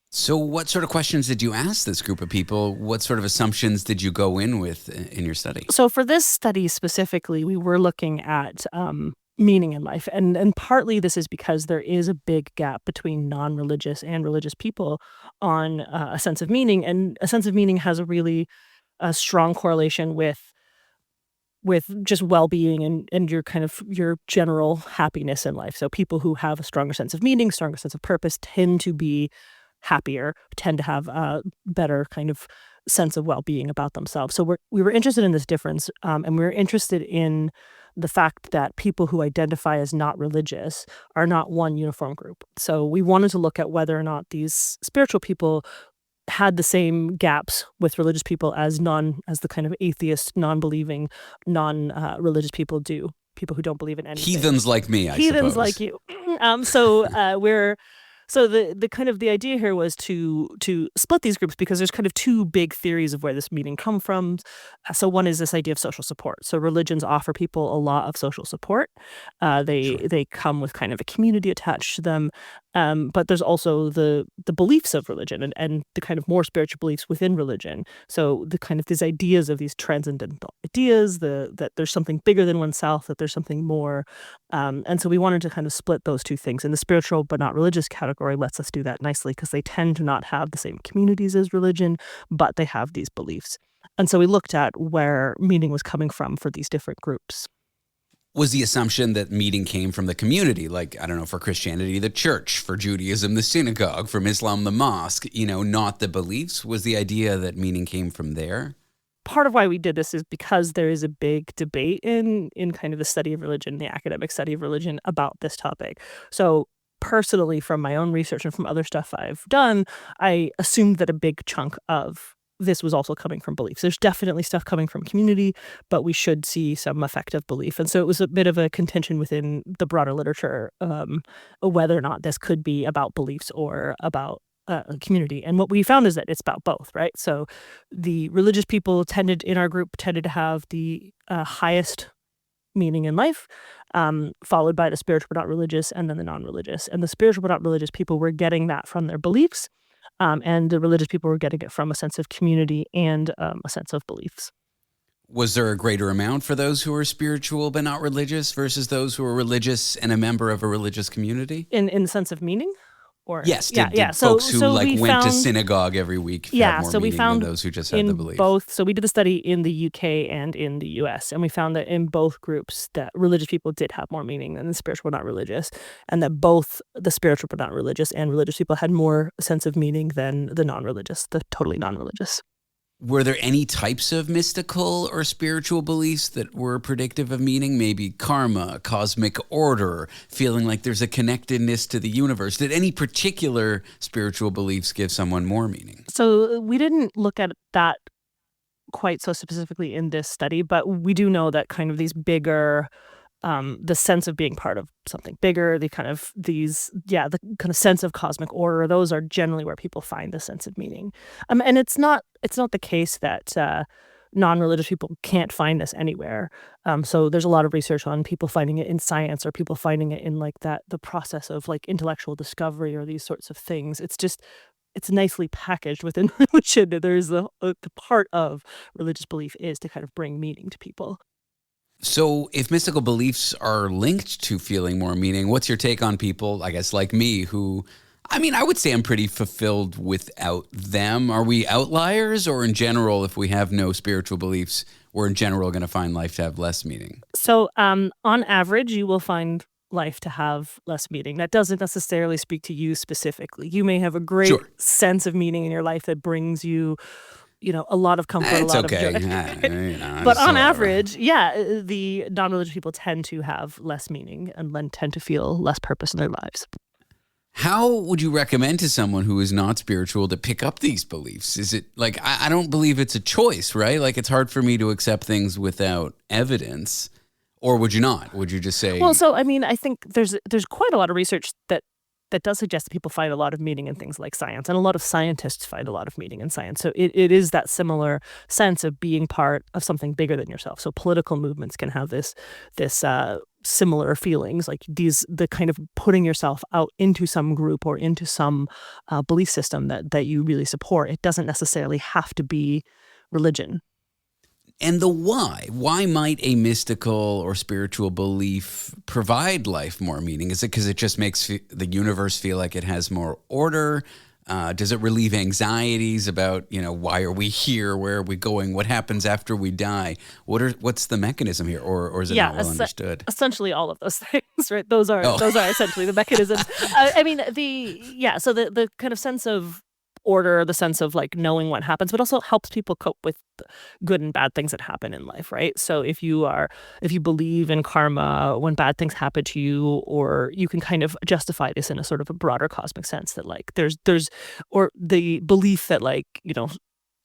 So what sort of questions did you ask this group of people? What sort of assumptions did you go in with in your study? So for this study specifically, we were looking at meaning in life. And partly this is because there is a big gap between non-religious and religious people on a sense of meaning. And a sense of meaning has a really strong correlation with just well-being and your general happiness in life. So people who have a stronger sense of meaning, stronger sense of purpose tend to be happier, tend to have a better kind of sense of well-being about themselves. So we were interested in this difference, and we were interested in the fact that people who identify as not religious are not one uniform group. So we wanted to look at whether or not these spiritual people had the same gaps with religious people as the kind of atheist, non-believing, non-religious people do. People who don't believe in anything. Heathens like me, I Heathens suppose. like you. So the kind of the idea here was to split these groups because there's kind of two big theories of where this meaning come from. So one is this idea of social support. So religions offer people a lot of social support. They come with kind of a community attached to them. But there's also the beliefs of religion and the kind of more spiritual beliefs within religion. So the kind of these ideas of these transcendental ideas, that there's something bigger than oneself, that there's something more. And so we wanted to kind of split those two things. And the spiritual but not religious category lets us do that nicely because they tend to not have the same communities as religion, but they have these beliefs. And so we looked at where meaning was coming from for these different groups. Was the assumption that meaning came from the community? Like, I don't know, for Christianity, the church, for Judaism, the synagogue, from Islam, the mosque, not the beliefs? Was the idea that meaning came from there? Part of why we did this is because there is a big debate in kind of the study of religion, the academic study of religion about this topic. So personally, from my own research and from other stuff I've done, I assumed that a big chunk of this was also coming from beliefs. There's definitely stuff coming from community, but we should see some effective belief. And so it was a bit of a contention within the broader literature whether or not this could be about beliefs or about community. And what we found is that it's about both, right? So the religious people in our group tended to have the highest meaning in life, followed by the spiritual but not religious, and then the non-religious. And the spiritual but not religious people were getting that from their beliefs, and the religious people were getting it from a sense of community and a sense of beliefs. Was there a greater amount for those who are spiritual but not religious versus those who are religious and a member of a religious community? In the sense of meaning? Or yes, did folks who went to synagogue every week have more meaning than those who just had the belief? So we did the study in the UK and in the US, and we found that in both groups that religious people did have more meaning than the spiritual but not religious, and that both the spiritual but not religious and religious people had more sense of meaning than the non-religious, the totally non-religious. Were there any types of mystical or spiritual beliefs that were predictive of meaning? Maybe karma, cosmic order, feeling like there's a connectedness to the universe. Did any particular spiritual beliefs give someone more meaning? So we didn't look at that quite so specifically in this study, but we do know that kind of these bigger the sense of being part of something bigger, the kind of sense of cosmic order. Those are generally where people find the sense of meaning. And it's not the case that non-religious people can't find this anywhere. So there's a lot of research on people finding it in science, or people finding it in the process of intellectual discovery, or these sorts of things. It's nicely packaged within religion. There's the part of religious belief is to kind of bring meaning to people. So if mystical beliefs are linked to feeling more meaning, what's your take on people, I guess, like me, who, I would say I'm pretty fulfilled without them. Are we outliers, or in general, if we have no spiritual beliefs, we're in general going to find life to have less meaning? So on average, you will find life to have less meaning. That doesn't necessarily speak to you specifically. You may have a great sense of meaning in your life that brings you, a lot of comfort, a lot of joy. But on average, the non-religious people tend to have less meaning and tend to feel less purpose in their lives. How would you recommend to someone who is not spiritual to pick up these beliefs? Is it I don't believe it's a choice, right? It's hard for me to accept things without evidence. Or would you not? Would you just say? Well, so I think there's quite a lot of research that does suggest that people find a lot of meaning in things like science, and a lot of scientists find a lot of meaning in science. So it is that similar sense of being part of something bigger than yourself. So political movements can have this similar feelings, the kind of putting yourself out into some group or into some belief system that you really support. It doesn't necessarily have to be religion. And the why. Why might a mystical or spiritual belief provide life more meaning? Is it because it just makes the universe feel like it has more order? Does it relieve anxieties about, why are we here? Where are we going? What happens after we die? What's the mechanism here? Or is it not well understood? Essentially all of those things, right? Those are essentially the mechanisms. So the kind of sense of order, the sense of knowing what happens, but also helps people cope with good and bad things that happen in life, right? So if you believe in karma, when bad things happen to you, or you can kind of justify this in a sort of a broader cosmic sense that there's or the belief that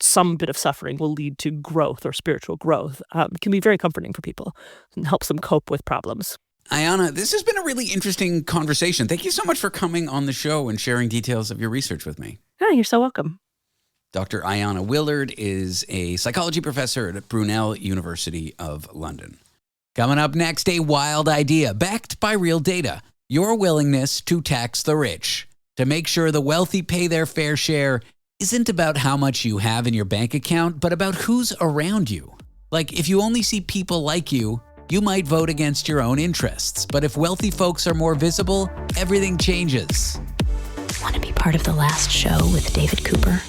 some bit of suffering will lead to growth or spiritual growth can be very comforting for people and helps them cope with problems. Aiyana, this has been a really interesting conversation. Thank you so much for coming on the show and sharing details of your research with me. Oh, you're so welcome. Dr. Aiyana Willard is a psychology professor at Brunel University of London. Coming up next, a wild idea backed by real data. Your willingness to tax the rich. To make sure the wealthy pay their fair share isn't about how much you have in your bank account, but about who's around you. If you only see people like you, you might vote against your own interests. But if wealthy folks are more visible, everything changes. Want to be part of the last show with David Cooper?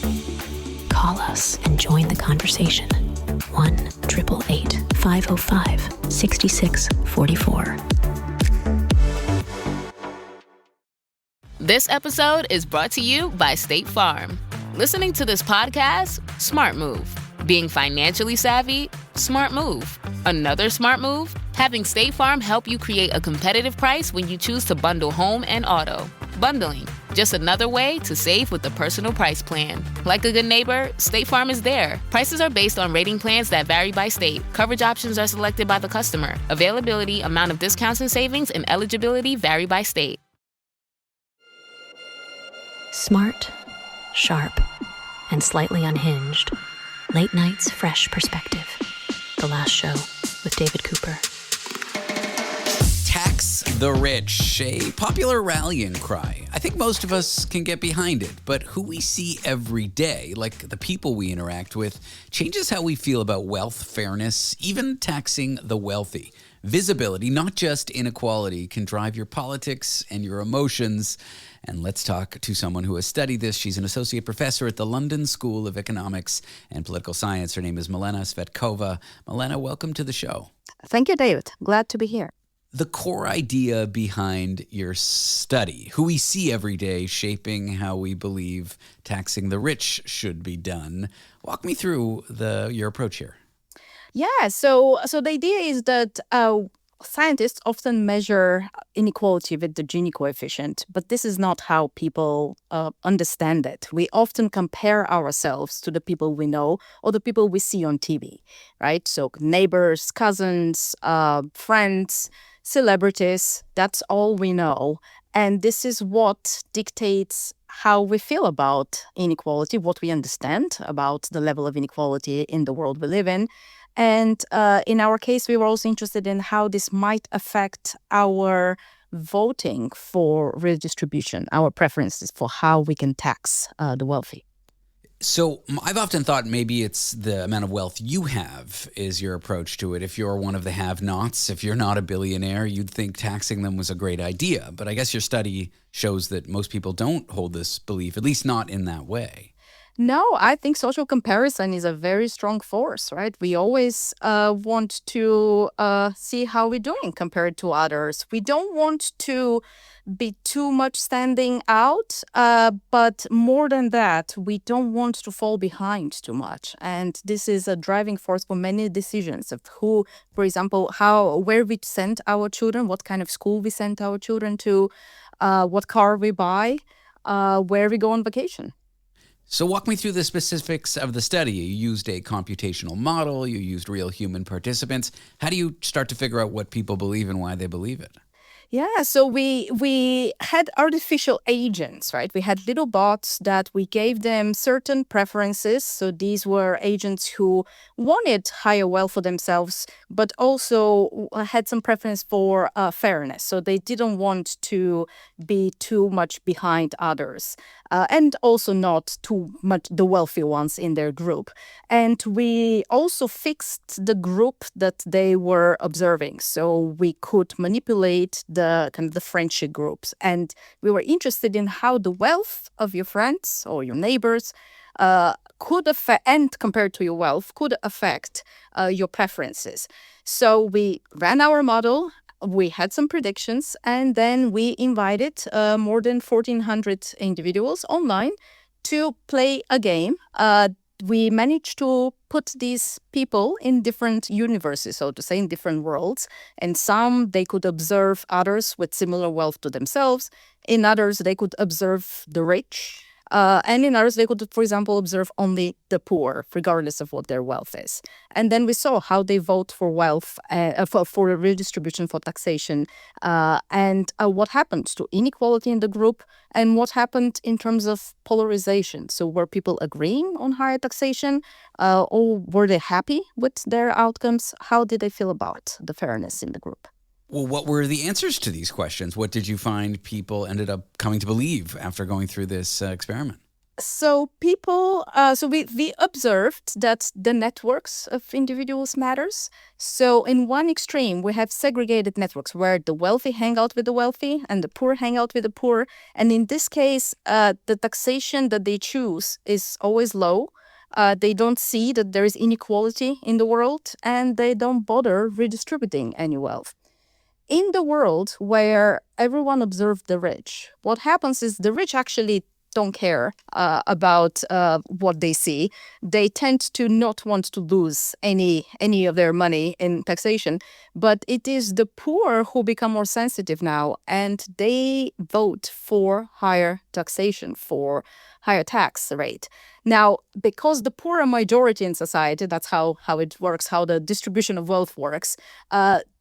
Call us and join the conversation. 1-888-505-6644. This episode is brought to you by State Farm. Listening to this podcast? Smart move. Being financially savvy? Smart move. Another smart move? Having State Farm help you create a competitive price when you choose to bundle home and auto. Bundling, just another way to save with the personal price plan. Like a good neighbor, State Farm is there. Prices are based on rating plans that vary by state. Coverage options are selected by the customer. Availability, amount of discounts and savings, and eligibility vary by state. Smart, sharp, and slightly unhinged. Late Night's Fresh Perspective. The Last Show with David Cooper. Tax the rich, a popular rallying cry. I think most of us can get behind it, but who we see every day, like the people we interact with, changes how we feel about wealth, fairness, even taxing the wealthy. Visibility, not just inequality, can drive your politics and your emotions. And let's talk to someone who has studied this. She's an associate professor at the London School of Economics and Political Science. Her name is Milena Tsvetkova. Milena, welcome to the show. Thank you, David. Glad to be here. The core idea behind your study, who we see every day shaping how we believe taxing the rich should be done. Walk me through your approach here. Yeah, so the idea is that scientists often measure inequality with the Gini coefficient, but this is not how people understand it. We often compare ourselves to the people we know or the people we see on TV, right? So neighbors, cousins, friends, celebrities. That's all we know. And this is what dictates how we feel about inequality, what we understand about the level of inequality in the world we live in. And in our case, we were also interested in how this might affect our voting for redistribution, our preferences for how we can tax the wealthy. So I've often thought maybe it's the amount of wealth you have is your approach to it. If you're one of the have-nots, if you're not a billionaire, you'd think taxing them was a great idea. But I guess your study shows that most people don't hold this belief, at least not in that way. No, I think social comparison is a very strong force, right? We always want to see how we're doing compared to others. We don't want to be too much standing out, but more than that, we don't want to fall behind too much. And this is a driving force for many decisions of who, for example, where we send our children, what kind of school we send our children to, what car we buy, where we go on vacation. So walk me through the specifics of the study. You used a computational model, you used real human participants. How do you start to figure out what people believe and why they believe it? Yeah, so we had artificial agents, right? We had little bots that we gave them certain preferences. So these were agents who wanted higher wealth for themselves, but also had some preference for fairness. So they didn't want to be too much behind others, and also not too much the wealthy ones in their group. And we also fixed the group that they were observing. So we could manipulate the kind of the friendship groups, and we were interested in how the wealth of your friends or your neighbors could affect, and compared to your wealth, could affect your preferences. So we ran our model, we had some predictions, and then we invited more than 1,400 individuals online to play a game. We managed to put these people in different universes, so to say, in different worlds. And some, they could observe others with similar wealth to themselves. In others, they could observe the rich. And in others, they could, for example, observe only the poor, regardless of what their wealth is. And then we saw how they vote for wealth, for redistribution, for taxation, and what happened to inequality in the group, and what happened in terms of polarization. So were people agreeing on higher taxation, or were they happy with their outcomes? How did they feel about the fairness in the group? Well, what were the answers to these questions? What did you find people ended up coming to believe after going through this experiment? So we observed that the networks of individuals matters. So in one extreme, we have segregated networks where the wealthy hang out with the wealthy and the poor hang out with the poor. And in this case, the taxation that they choose is always low. They don't see that there is inequality in the world, and they don't bother redistributing any wealth. In the world where everyone observed the rich, what happens is the rich actually don't care about what they see. They tend to not want to lose any of their money in taxation, but it is the poor who become more sensitive now, and they vote for higher taxation, for higher tax rate. Now, because the poor are majority in society, that's how it works, how the distribution of wealth works,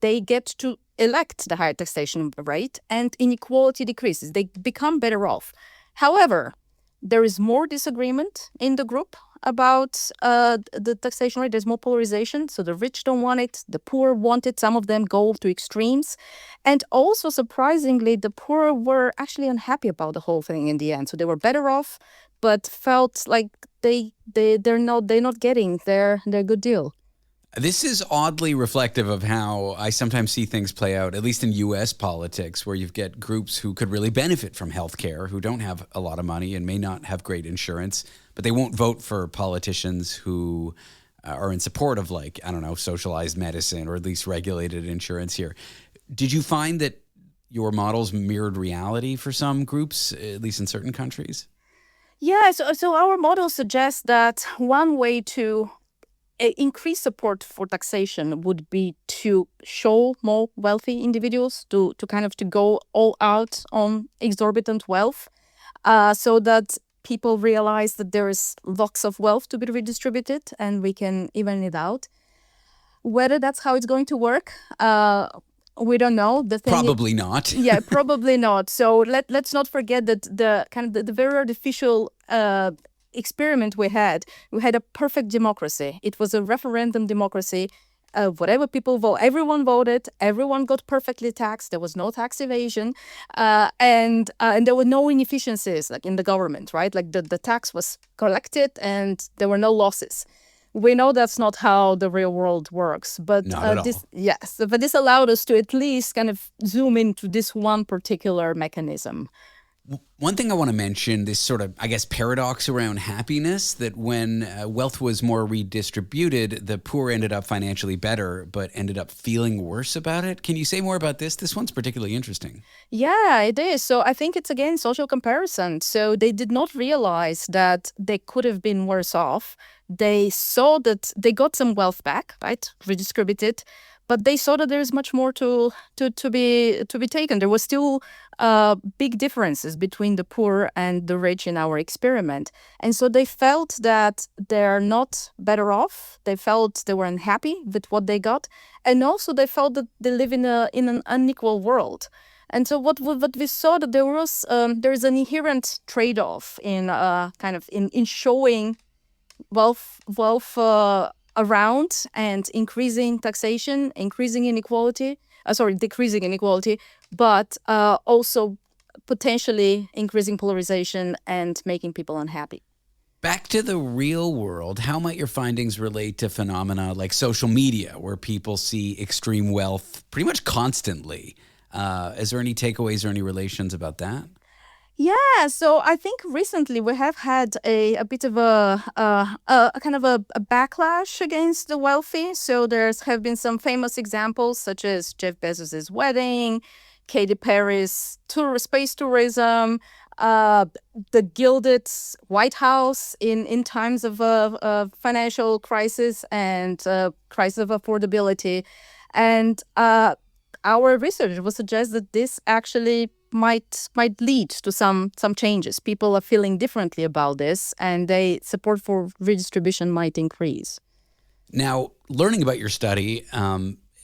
they get to elect the higher taxation rate, and inequality decreases. They become better off. However, there is more disagreement in the group about the taxation rate. There's more polarization. So the rich don't want it. The poor want it. Some of them go to extremes. And also, surprisingly, the poor were actually unhappy about the whole thing in the end. So they were better off, but felt like they're not getting their good deal. This is oddly reflective of how I sometimes see things play out, at least in U.S. politics, where you've got groups who could really benefit from healthcare, who don't have a lot of money and may not have great insurance, but they won't vote for politicians who are in support of, like, I don't know, socialized medicine or at least regulated insurance here. Did you find that your models mirrored reality for some groups, at least in certain countries? Yeah, so our model suggests that one way to increase support for taxation would be to show more wealthy individuals to go all out on exorbitant wealth, so that people realize that there is lots of wealth to be redistributed and we can even it out. Whether that's how it's going to work, We don't know. The thing Probably not. Yeah, probably not. So let's not forget that the very artificial experiment we had a perfect democracy. It was a referendum democracy. Whatever people vote, everyone voted. Everyone got perfectly taxed. There was no tax evasion, and there were no inefficiencies like in the government, right? Like the tax was collected and there were no losses. We know that's not how the real world works, but but this allowed us to at least kind of zoom into this one particular mechanism. One thing I want to mention, this sort of, I guess, paradox around happiness, that when wealth was more redistributed, the poor ended up financially better, but ended up feeling worse about it. Can you say more about this? This one's particularly interesting. Yeah, it is. So I think it's, again, social comparison. So they did not realize that they could have been worse off. They saw that they got some wealth back, right, redistributed, but they saw that there's much more to be taken. There was still big differences between the poor and the rich in our experiment. And so they felt that they're not better off. They felt they were unhappy with what they got. And also they felt that they live in an unequal world. And so what we saw that there's an inherent trade-off in in showing wealth around and increasing taxation, decreasing inequality, but also potentially increasing polarization and making people unhappy. Back to the real world, how might your findings relate to phenomena like social media, where people see extreme wealth pretty much constantly? Is there any takeaways or any relations about that? Yeah, so I think recently we have had a bit of a kind of a backlash against the wealthy. So have been some famous examples such as Jeff Bezos' wedding, Katy Perry's space tourism, the gilded White House in times of financial crisis and crisis of affordability. And our research would suggest that this actually might lead to some changes. People are feeling differently about this, and support for redistribution might increase. Now, learning about your study,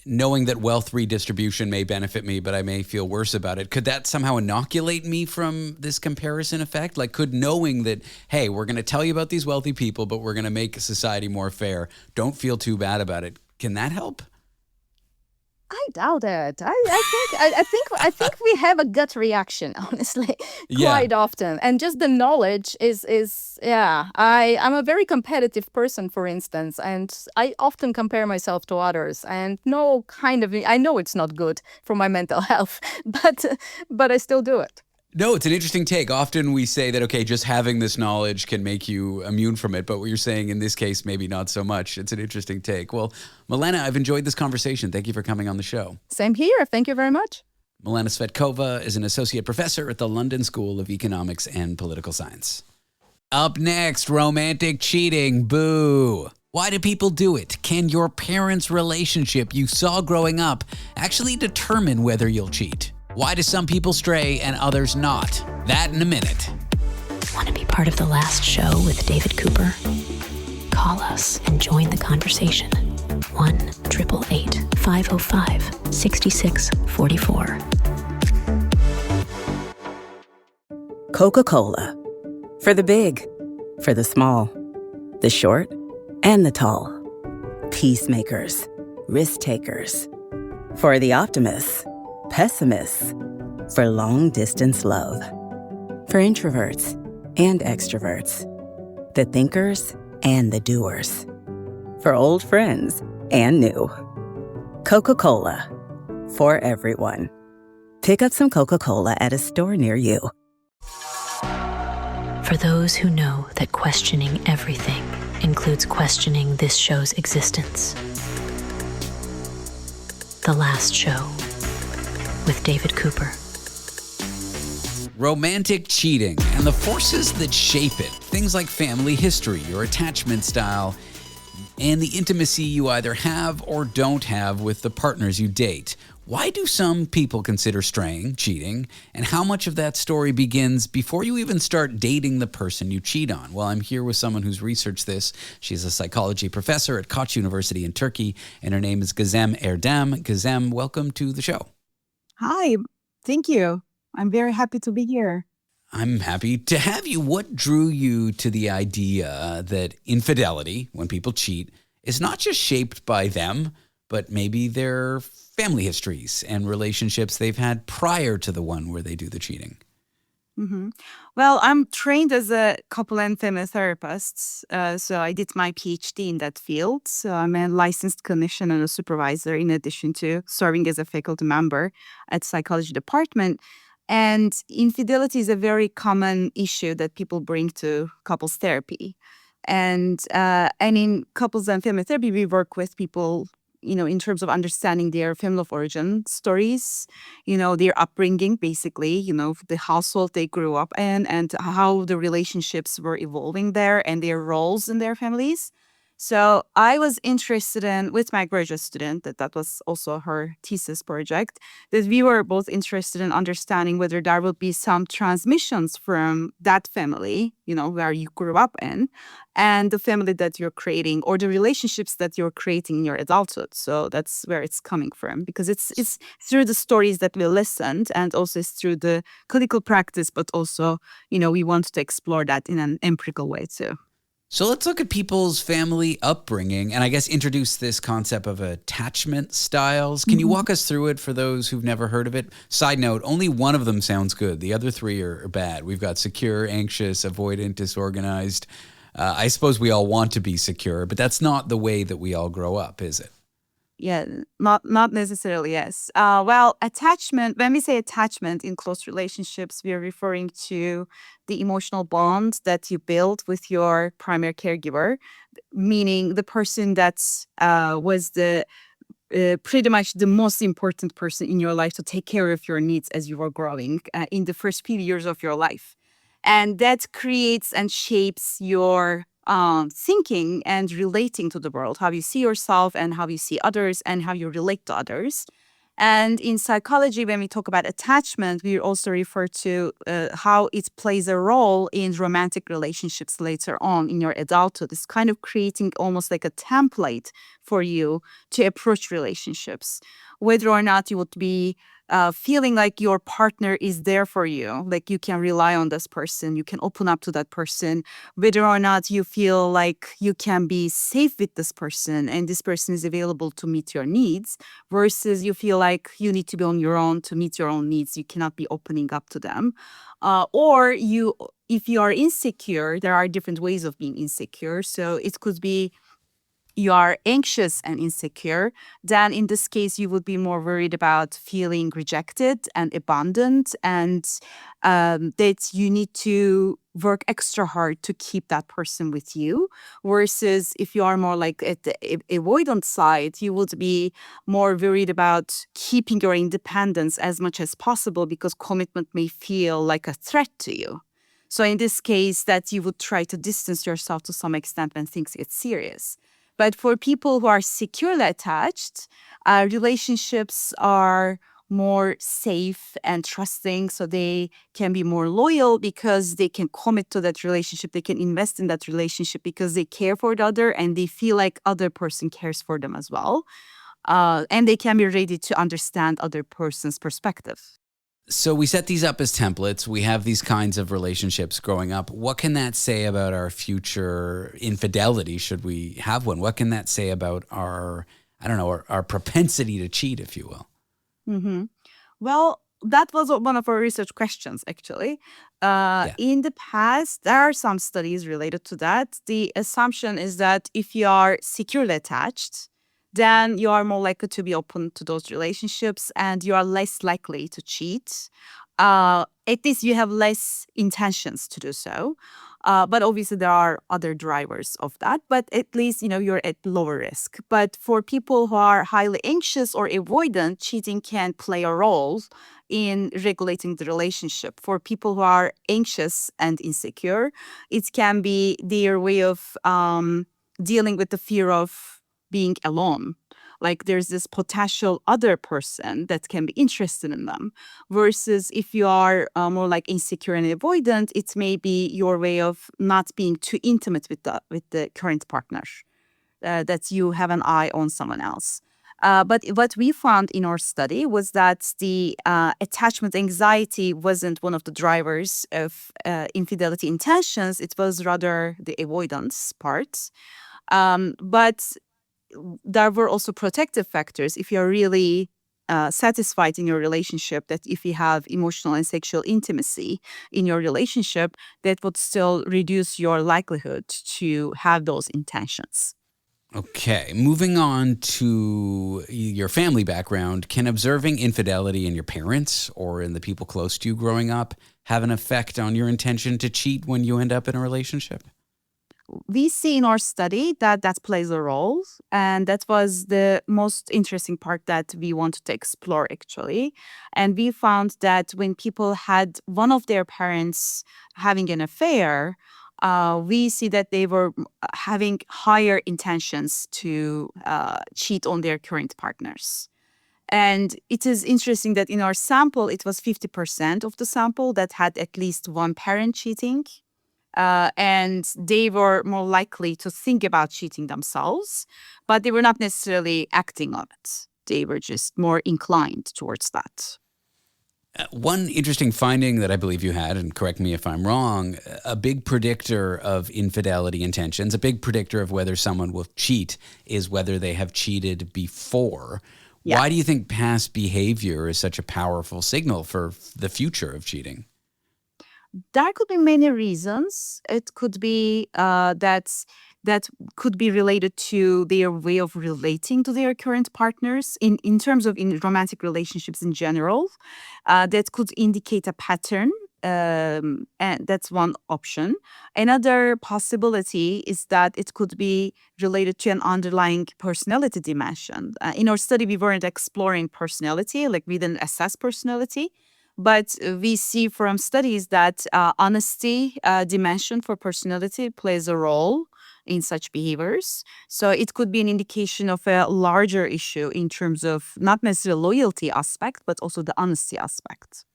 knowing that wealth redistribution may benefit me, but I may feel worse about it, could that somehow inoculate me from this comparison effect? Like, could knowing that, hey, we're going to tell you about these wealthy people, but we're going to make society more fair, don't feel too bad about it, can that help? I doubt it. I think we have a gut reaction, honestly, quite often, and just the knowledge is I'm a very competitive person, for instance, and I often compare myself to others, and I know it's not good for my mental health, but I still do it. No, it's an interesting take. Often we say that, okay, just having this knowledge can make you immune from it. But what you're saying in this case, maybe not so much. It's an interesting take. Well, Milena, I've enjoyed this conversation. Thank you for coming on the show. Same here. Thank you very much. Milena Tsvetkova is an associate professor at the London School of Economics and Political Science. Up next, romantic cheating. Boo. Why do people do it? Can your parents' relationship you saw growing up actually determine whether you'll cheat? Why do some people stray and others not? That in a minute. Want to be part of the last show with David Cooper? Call us and join the conversation. 1-888-505-6644. Coca-Cola. For the big, for the small, the short, and the tall. Peacemakers, risk takers. For the optimists, pessimists, for long-distance love, for introverts and extroverts, the thinkers and the doers, for old friends and new. Coca-Cola, for everyone. Pick up some Coca-Cola at a store near you. For those who know that questioning everything includes questioning this show's existence. The Last Show with David Cooper. Romantic cheating and the forces that shape it. Things like family history or attachment style. and the intimacy you either have or don't have with the partners you date. Why do some people consider straying cheating? And how much of that story begins before you even start dating the person you cheat on? Well, I'm here with someone who's researched this. She's a psychology professor at Koç University in Turkey, and her name is Gizem Erdem. Gizem, welcome to the show. Hi, thank you. I'm very happy to be here. I'm happy to have you. What drew you to the idea that infidelity, when people cheat, is not just shaped by them, but maybe their family histories and relationships they've had prior to the one where they do the cheating? hmm Well, I'm trained as a couple and family therapist. So I did my PhD in that field. So I'm a licensed clinician and a supervisor in addition to serving as a faculty member at psychology department. And infidelity is a very common issue that people bring to couples therapy. And in couples and family therapy, we work with people, in terms of understanding their family of origin stories, their upbringing, basically, the household they grew up in and how the relationships were evolving there and their roles in their families. So I was interested in, with my graduate student, that was also her thesis project, that we were both interested in understanding whether there would be some transmissions from that family, where you grew up in, and the family that you're creating or the relationships that you're creating in your adulthood. So that's where it's coming from, because it's through the stories that we listened, and also it's through the clinical practice, but also, we want to explore that in an empirical way too. So let's look at people's family upbringing and I guess introduce this concept of attachment styles. Can you walk us through it for those who've never heard of it? Side note, only one of them sounds good. The other three are bad. We've got secure, anxious, avoidant, disorganized. I suppose we all want to be secure, but that's not the way that we all grow up, is it? Yeah, not necessarily, yes. Well, attachment, when we say attachment in close relationships, we are referring to the emotional bond that you build with your primary caregiver, meaning the person that was the pretty much the most important person in your life to take care of your needs as you were growing in the first few years of your life. And that creates and shapes your thinking and relating to the world, how you see yourself and how you see others and how you relate to others. And in psychology, when we talk about attachment, we also refer to how it plays a role in romantic relationships later on in your adulthood. It's kind of creating almost like a template for you to approach relationships, whether or not you would be feeling like your partner is there for you, like you can rely on this person, you can open up to that person, whether or not you feel like you can be safe with this person and this person is available to meet your needs, versus you feel like you need to be on your own to meet your own needs, you cannot be opening up to them. Or if you are insecure, there are different ways of being insecure. So it could be you are anxious and insecure, then in this case, you would be more worried about feeling rejected and abandoned, and that you need to work extra hard to keep that person with you. Versus if you are more like at the avoidant side, you would be more worried about keeping your independence as much as possible because commitment may feel like a threat to you. So in this case, that you would try to distance yourself to some extent when things get serious. But for people who are securely attached, relationships are more safe and trusting, so they can be more loyal because they can commit to that relationship, they can invest in that relationship because they care for the other and they feel like other person cares for them as well. And they can be ready to understand other person's perspective. So we set these up as templates. We have these kinds of relationships growing up. What can that say about our future infidelity, should we have one? What can that say about our propensity to cheat, if you will? Mm-hmm. Well, that was one of our research questions, actually. In the past, there are some studies related to that. The assumption is that if you are securely attached, then you are more likely to be open to those relationships and you are less likely to cheat. At least you have less intentions to do so. But obviously there are other drivers of that, but at least, you're at lower risk. But for people who are highly anxious or avoidant, cheating can play a role in regulating the relationship. For people who are anxious and insecure, it can be their way of dealing with the fear of being alone. Like there's this potential other person that can be interested in them. Versus if you are more like insecure and avoidant, it may be your way of not being too intimate with the current partner. That you have an eye on someone else. But what we found in our study was that the attachment anxiety wasn't one of the drivers of infidelity intentions. It was rather the avoidance part. But there were also protective factors. If you're really satisfied in your relationship, that if you have emotional and sexual intimacy in your relationship, that would still reduce your likelihood to have those intentions. Okay, moving on to your family background, can observing infidelity in your parents or in the people close to you growing up have an effect on your intention to cheat when you end up in a relationship? We see in our study that plays a role, and that was the most interesting part that we wanted to explore, actually. And we found that when people had one of their parents having an affair, we see that they were having higher intentions to cheat on their current partners. And it is interesting that in our sample, it was 50% of the sample that had at least one parent cheating. And they were more likely to think about cheating themselves, but they were not necessarily acting on it. They were just more inclined towards that. One interesting finding that I believe you had, and correct me if I'm wrong, a big predictor of infidelity intentions, a big predictor of whether someone will cheat is whether they have cheated before. Yeah. Why do you think past behavior is such a powerful signal for the future of cheating? There could be many reasons. It could be that could be related to their way of relating to their current partners in terms of in romantic relationships in general. That could indicate a pattern, and that's one option. Another possibility is that it could be related to an underlying personality dimension. In our study, we weren't exploring personality, like we didn't assess personality. But we see from studies that honesty dimension for personality plays a role in such behaviors. So it could be an indication of a larger issue in terms of not necessarily loyalty aspect, but also the honesty aspect.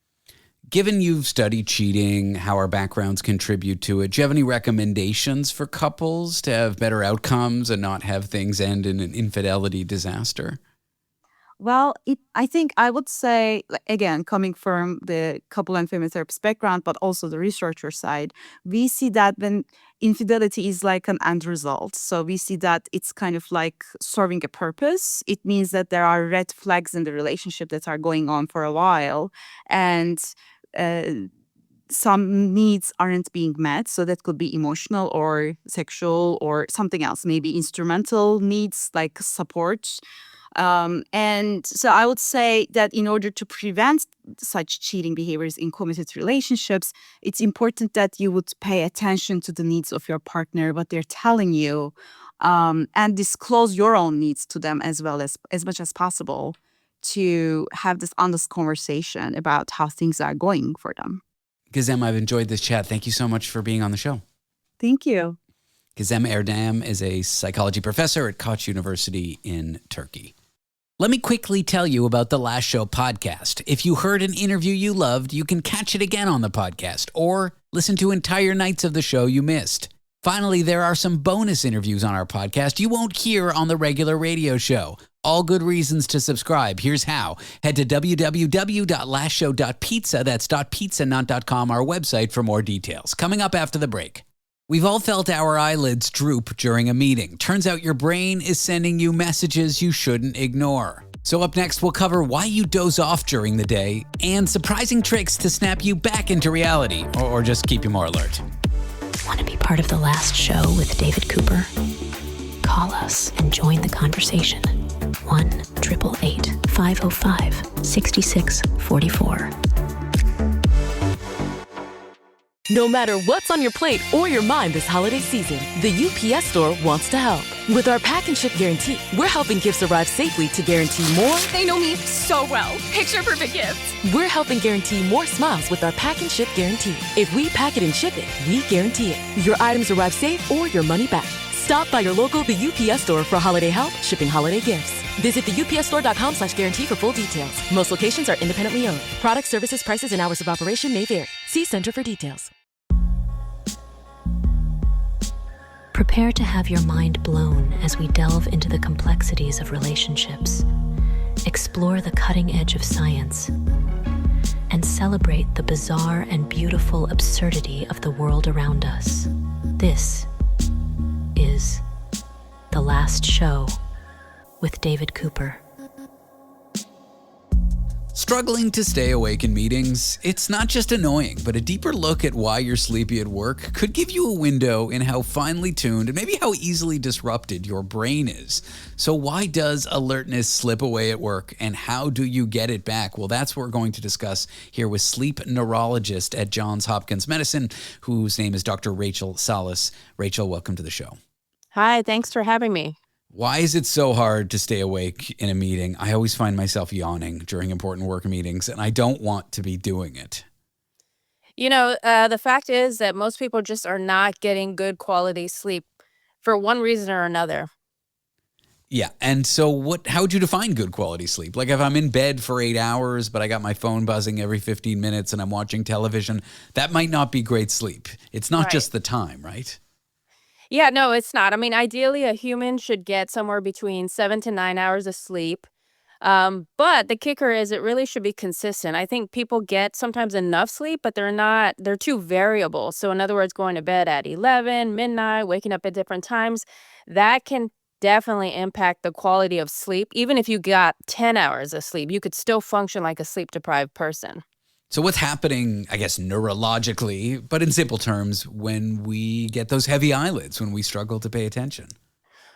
Given you've studied cheating, how our backgrounds contribute to it, do you have any recommendations for couples to have better outcomes and not have things end in an infidelity disaster? Well, I think I would say, again, coming from the couple and family therapist background, but also the researcher side, we see that when infidelity is like an end result. So we see that it's kind of like serving a purpose. It means that there are red flags in the relationship that are going on for a while, and some needs aren't being met. So that could be emotional or sexual or something else, maybe instrumental needs like support. And so I would say that in order to prevent such cheating behaviors in committed relationships, it's important that you would pay attention to the needs of your partner, what they're telling you, and disclose your own needs to them as much as possible to have this honest conversation about how things are going for them. Gizem, I've enjoyed this chat. Thank you so much for being on the show. Thank you. Gizem Erdem is a psychology professor at Koç University in Turkey. Let me quickly tell you about the Last Show podcast. If you heard an interview you loved, you can catch it again on the podcast or listen to entire nights of the show you missed. Finally, there are some bonus interviews on our podcast you won't hear on the regular radio show. All good reasons to subscribe. Here's how. Head to www.lastshow.pizza, that's .pizza, not .com, our website for more details. Coming up after the break. We've all felt our eyelids droop during a meeting. Turns out your brain is sending you messages you shouldn't ignore. So up next, we'll cover why you doze off during the day and surprising tricks to snap you back into reality or just keep you more alert. Want to be part of The Last Show with David Cooper? Call us and join the conversation. 1-888-505-6644. No matter what's on your plate or your mind this holiday season, the UPS Store wants to help. With our pack and ship guarantee, we're helping gifts arrive safely to guarantee more. They know me so well. Picture perfect gifts. We're helping guarantee more smiles with our pack and ship guarantee. If we pack it and ship it, we guarantee it. Your items arrive safe or your money back. Stop by your local The UPS store for holiday help, shipping holiday gifts. Visit theupsstore.com/guarantee for full details. Most locations are independently owned. Product, services, prices, and hours of operation may vary. See Center for details. Prepare to have your mind blown as we delve into the complexities of relationships, explore the cutting edge of science, and celebrate the bizarre and beautiful absurdity of the world around us. This is The Last Show with David Cooper. Struggling to stay awake in meetings? It's not just annoying, but a deeper look at why you're sleepy at work could give you a window in how finely tuned and maybe how easily disrupted your brain is. So why does alertness slip away at work, and how do you get it back? Well, that's what we're going to discuss here with sleep neurologist at Johns Hopkins Medicine, whose name is Dr. Rachel Salas. Rachel, welcome to the show. Hi, thanks for having me. Why is it so hard to stay awake in a meeting? I always find myself yawning during important work meetings, and I don't want to be doing it. You know, the fact is that most people just are not getting good quality sleep for one reason or another. Yeah, and so how would you define good quality sleep? Like if I'm in bed for 8 hours, but I got my phone buzzing every 15 minutes and I'm watching television, that might not be great sleep. It's not just the time, right? Yeah, no, it's not. I mean, ideally, a human should get somewhere between 7 to 9 hours of sleep. But the kicker is it really should be consistent. I think people get sometimes enough sleep, but they're too variable. So in other words, going to bed at 11, midnight, waking up at different times, that can definitely impact the quality of sleep. Even if you got 10 hours of sleep, you could still function like a sleep-deprived person. So what's happening, I guess, neurologically, but in simple terms, when we get those heavy eyelids, when we struggle to pay attention?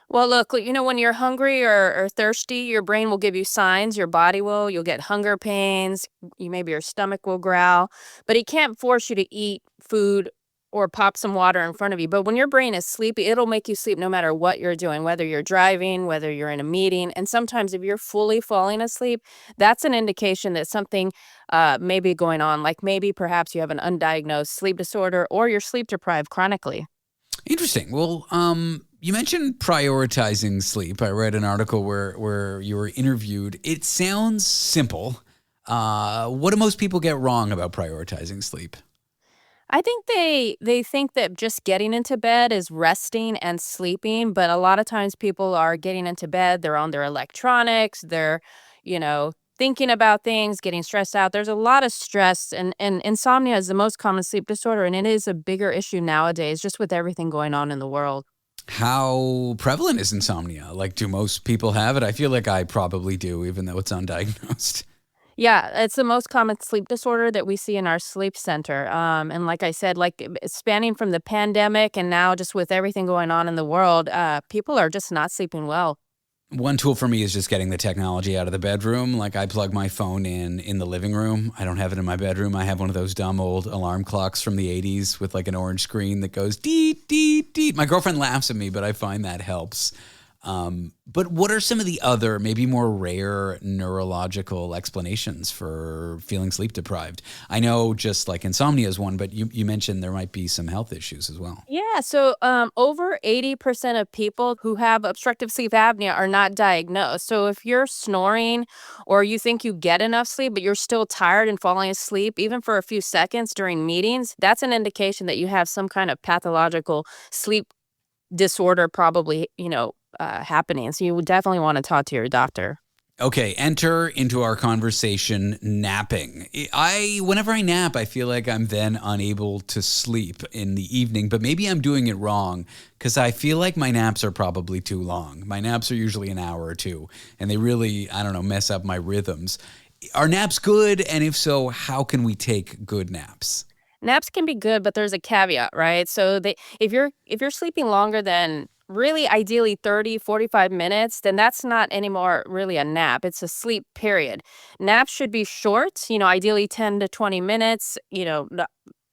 Well, look, you know, when you're hungry or thirsty, your brain will give you signs, your body will. You'll get hunger pains, maybe your stomach will growl, but it can't force you to eat food or pop some water in front of you. But when your brain is sleepy, it'll make you sleep no matter what you're doing, whether you're driving, whether you're in a meeting. And sometimes if you're fully falling asleep, that's an indication that something may be going on. Like maybe perhaps you have an undiagnosed sleep disorder or you're sleep deprived chronically. Interesting. Well, you mentioned prioritizing sleep. I read an article where you were interviewed. It sounds simple. What do most people get wrong about prioritizing sleep? I think they think that just getting into bed is resting and sleeping, but a lot of times people are getting into bed, they're on their electronics, they're, thinking about things, getting stressed out. There's a lot of stress, and insomnia is the most common sleep disorder, and it is a bigger issue nowadays just with everything going on in the world. How prevalent is insomnia? Like, do most people have it? I feel like I probably do, even though it's undiagnosed. Yeah, it's the most common sleep disorder that we see in our sleep center. And like I said, like spanning from the pandemic and now just with everything going on in the world, people are just not sleeping well. One tool for me is just getting the technology out of the bedroom. Like I plug my phone in the living room. I don't have it in my bedroom. I have one of those dumb old alarm clocks from the 80s with like an orange screen that goes deet, deet, deet. My girlfriend laughs at me, but I find that helps. But what are some of the other, maybe more rare neurological explanations for feeling sleep deprived? I know just like insomnia is one, but you mentioned there might be some health issues as well. Yeah, so over 80% of people who have obstructive sleep apnea are not diagnosed. So if you're snoring or you think you get enough sleep, but you're still tired and falling asleep, even for a few seconds during meetings, that's an indication that you have some kind of pathological sleep disorder probably, happening. So you would definitely want to talk to your doctor. Okay, enter into our conversation napping. Whenever I nap, I feel like I'm then unable to sleep in the evening, but maybe I'm doing it wrong because I feel like my naps are probably too long. My naps are usually an hour or two, and they really, mess up my rhythms. Are naps good? And if so, how can we take good naps? Naps can be good, but there's a caveat, right? So if you're sleeping longer than really ideally 30, 45 minutes, then that's not anymore really a nap. It's a sleep period. Naps should be short, ideally 10 to 20 minutes,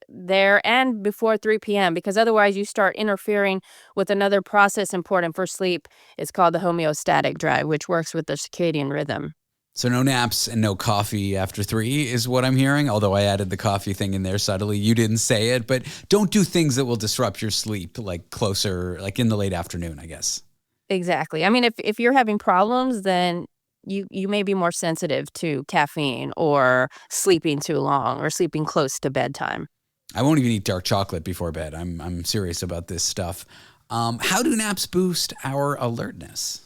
there and before 3 p.m. because otherwise you start interfering with another process important for sleep. It's called the homeostatic drive, which works with the circadian rhythm. So no naps and no coffee after 3 is what I'm hearing, although I added the coffee thing in there subtly. You didn't say it, but don't do things that will disrupt your sleep, like closer, like in the late afternoon, I guess. Exactly. I mean, if you're having problems, then you may be more sensitive to caffeine or sleeping too long or sleeping close to bedtime. I won't even eat dark chocolate before bed. I'm serious about this stuff. How do naps boost our alertness?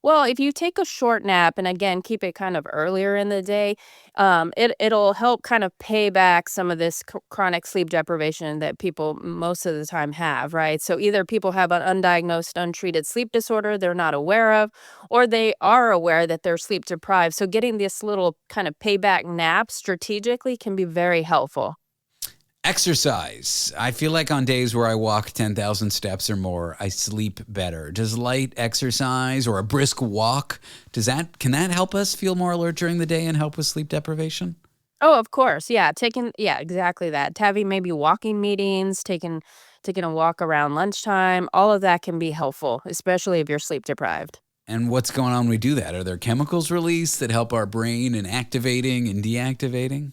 Well, if you take a short nap and again keep it kind of earlier in the day, it'll help kind of pay back some of this chronic sleep deprivation that people most of the time have, right? So either people have an undiagnosed, untreated sleep disorder they're not aware of, or they are aware that they're sleep deprived. So getting this little kind of payback nap strategically can be very helpful. Exercise. I feel like on days where I walk 10,000 steps or more, I sleep better. Does light exercise or a brisk walk, can that help us feel more alert during the day and help with sleep deprivation? Oh, of course. Yeah. Exactly that. Having maybe walking meetings, taking a walk around lunchtime, all of that can be helpful, especially if you're sleep deprived. And what's going on when we do that? Are there chemicals released that help our brain in activating and deactivating?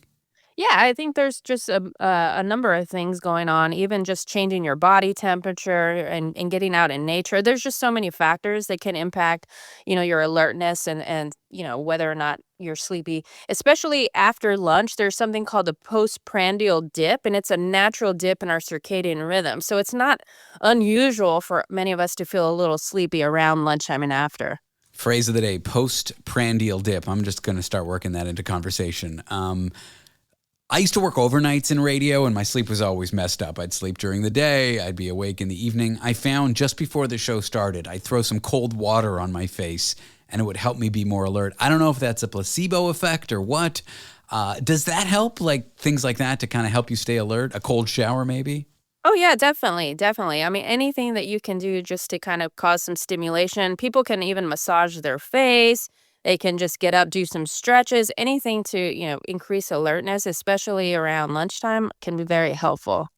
Yeah, I think there's just a number of things going on, even just changing your body temperature and getting out in nature. There's just so many factors that can impact, your alertness and whether or not you're sleepy. Especially after lunch, there's something called the postprandial dip, and it's a natural dip in our circadian rhythm. So it's not unusual for many of us to feel a little sleepy around lunchtime and after. Phrase of the day, postprandial dip. I'm just going to start working that into conversation. I used to work overnights in radio and my sleep was always messed up. I'd sleep during the day. I'd be awake in the evening. I found just before the show started, I'd throw some cold water on my face and it would help me be more alert. I don't know if that's a placebo effect or what. Does that help? Like things like that to kind of help you stay alert? A cold shower maybe? Oh, yeah, definitely. Definitely. I mean, anything that you can do just to kind of cause some stimulation. People can even massage their face. They can just get up, do some stretches, anything to, increase alertness, especially around lunchtime, can be very helpful.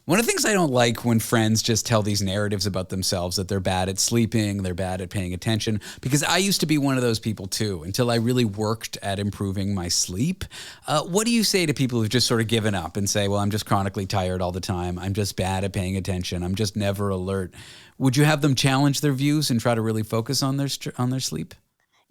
One of the things I don't like when friends just tell these narratives about themselves that they're bad at sleeping, they're bad at paying attention, because I used to be one of those people too, until I really worked at improving my sleep. What do you say to people who've just sort of given up and say, well, I'm just chronically tired all the time. I'm just bad at paying attention. I'm just never alert. Would you have them challenge their views and try to really focus on their sleep?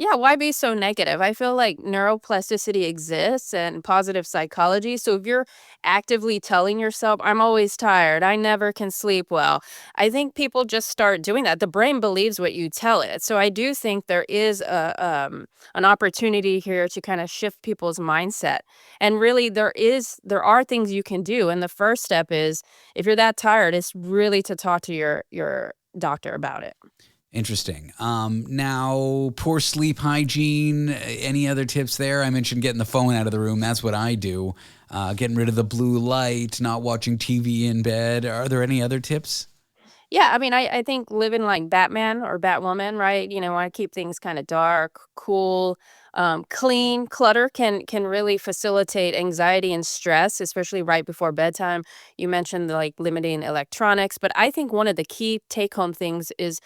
Yeah, why be so negative? I feel like neuroplasticity exists and positive psychology. So if you're actively telling yourself, I'm always tired, I never can sleep well, I think people just start doing that. The brain believes what you tell it. So I do think there is an opportunity here to kind of shift people's mindset. And really there are things you can do. And the first step is, if you're that tired, it's really to talk to your doctor about it. Interesting. Now, poor sleep hygiene, any other tips there? I mentioned getting the phone out of the room. That's what I do. Getting rid of the blue light, not watching TV in bed. Are there any other tips? Yeah, I mean, I think living like Batman or Batwoman, right? Want to keep things kind of dark, cool, clean. Clutter can really facilitate anxiety and stress, especially right before bedtime. You mentioned like limiting electronics, but I think one of the key take-home things is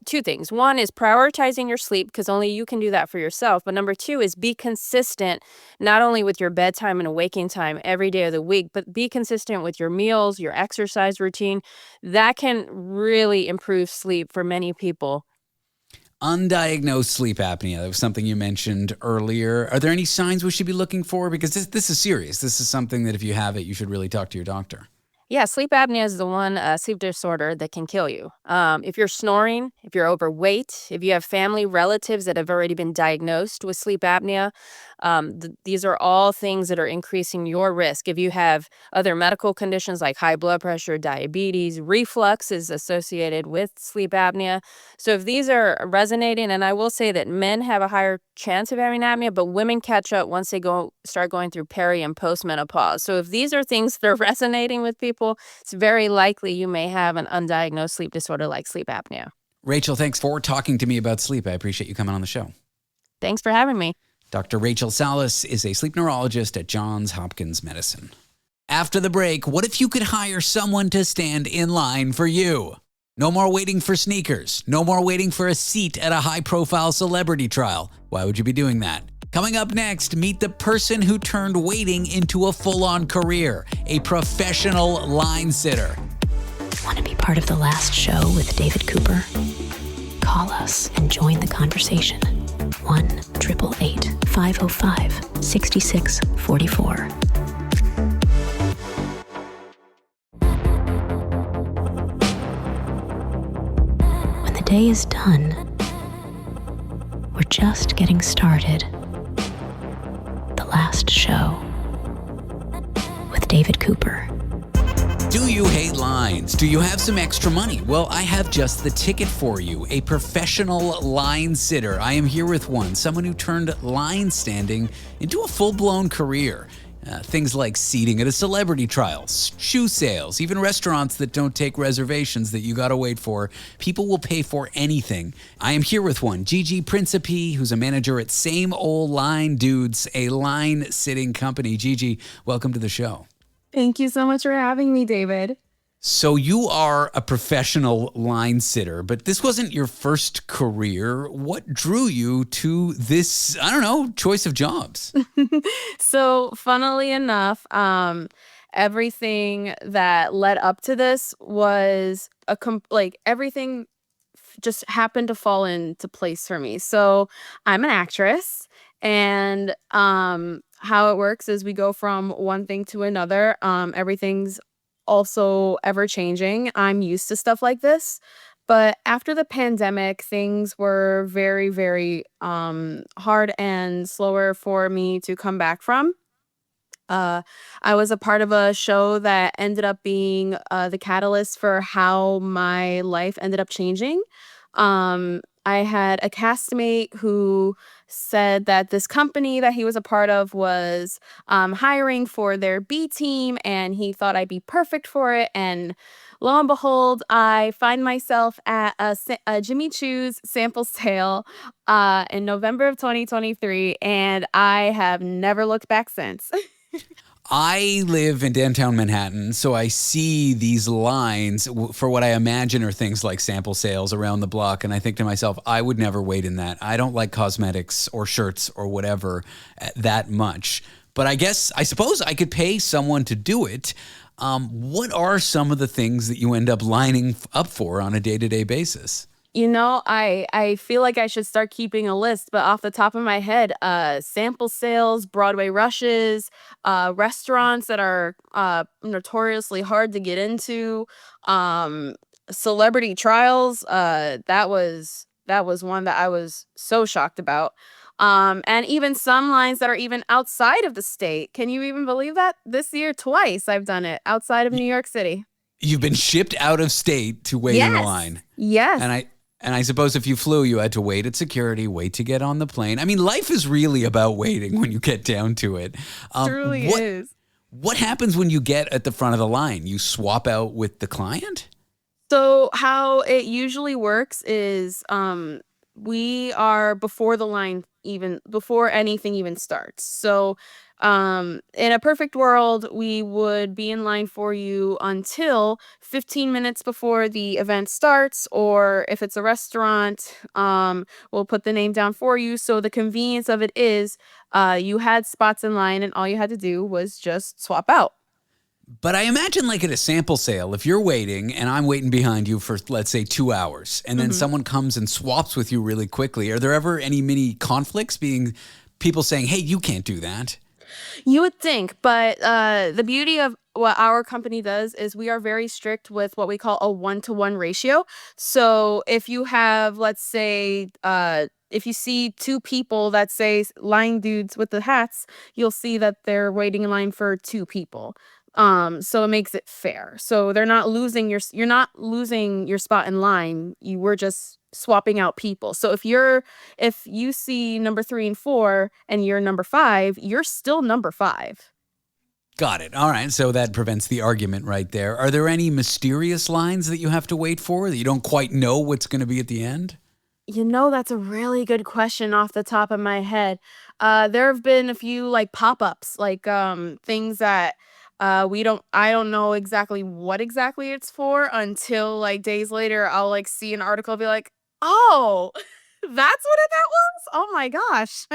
two things. One is prioritizing your sleep, because only you can do that for yourself. But number two is be consistent, not only with your bedtime and waking time every day of the week, but be consistent with your meals, your exercise routine. That can really improve sleep for many people. Undiagnosed sleep apnea. That was something you mentioned earlier. Are there any signs we should be looking for? Because this is serious. This is something that if you have it, you should really talk to your doctor. Yeah, sleep apnea is the one sleep disorder that can kill you. If you're snoring, if you're overweight, if you have family relatives that have already been diagnosed with sleep apnea, these are all things that are increasing your risk. If you have other medical conditions like high blood pressure, diabetes, reflux is associated with sleep apnea. So if these are resonating, and I will say that men have a higher chance of having apnea, but women catch up once they start going through peri and postmenopause. So if these are things that are resonating with people, it's very likely you may have an undiagnosed sleep disorder like sleep apnea. Rachel, thanks for talking to me about sleep. I appreciate you coming on the show. Thanks for having me. Dr. Rachel Salas is a sleep neurologist at Johns Hopkins Medicine. After the break, what if you could hire someone to stand in line for you? No more waiting for sneakers. No more waiting for a seat at a high-profile celebrity trial. Why would you be doing that? Coming up next, meet the person who turned waiting into a full-on career, a professional line sitter. Want to be part of the last show with David Cooper? Call us and join the conversation. 1-888-505-6644. When the day is done, we're just getting started. The last show with David Cooper. Do you hate lines? Do you have some extra money? Well, I have just the ticket for you, a professional line sitter. I am here with one, someone who turned line standing into a full-blown career. Things like seating at a celebrity trial, shoe sales, even restaurants that don't take reservations that you gotta wait for. People will pay for anything. I am here with one, Gigi Principe, who's a manager at Same Old Line Dudes, a line sitting company. Gigi, welcome to the show. Thank you so much for having me, David. So you are a professional line sitter, but this wasn't your first career. What drew you to this, I don't know, choice of jobs? So, funnily enough, everything that led up to this was everything just happened to fall into place for me. So, I'm an actress, and how it works is we go from one thing to another. Everything's also ever changing. I'm used to stuff like this. But after the pandemic, things were very, very hard and slower for me to come back from. I was a part of a show that ended up being the catalyst for how my life ended up changing. I had a castmate who said that this company that he was a part of was hiring for their B team, and he thought I'd be perfect for it. And lo and behold, I find myself at a Jimmy Choo's sample sale in November of 2023, and I have never looked back since. I live in downtown Manhattan, so I see these lines for what I imagine are things like sample sales around the block, and I think to myself, I would never wait in that. I don't like cosmetics or shirts or whatever that much. But I suppose I could pay someone to do it. What are some of the things that you end up lining up for on a day-to-day basis? You know, I feel like I should start keeping a list, but off the top of my head, sample sales, Broadway rushes, restaurants that are notoriously hard to get into, celebrity trials. That was one that I was so shocked about. And even some lines that are even outside of the state. Can you even believe that? This year, twice I've done it outside of New York City. You've been shipped out of state to wait in a line. Yes. And I suppose if you flew, you had to wait at security, wait to get on the plane. I mean, life is really about waiting when you get down to it. Truly is. What happens when you get at the front of the line? You swap out with the client? So how it usually works is we are before the line, even before anything even starts. So in a perfect world, we would be in line for you until 15 minutes before the event starts, or if it's a restaurant, we'll put the name down for you. So the convenience of it is you had spots in line and all you had to do was just swap out. But I imagine like at a sample sale, if you're waiting and I'm waiting behind you for, let's say, 2 hours, and then someone comes and swaps with you really quickly, are there ever any mini conflicts being people saying, hey, you can't do that? You would think, but the beauty of what our company does is we are very strict with what we call a 1-to-1 ratio. So if you have, let's say, if you see two people that say line dudes with the hats, you'll see that they're waiting in line for two people. So it makes it fair. So you're not losing your spot in line. You were just swapping out people. So if you see number 3 and 4 and you're number 5, you're still number 5. Got it. All right. So that prevents the argument right there. Are there any mysterious lines that you have to wait for that you don't quite know what's going to be at the end? You know, that's a really good question off the top of my head. There have been a few like pop-ups, like things that I don't know exactly what exactly it's for until like days later I'll like see an article, be like, oh, that's what that was. Oh my gosh.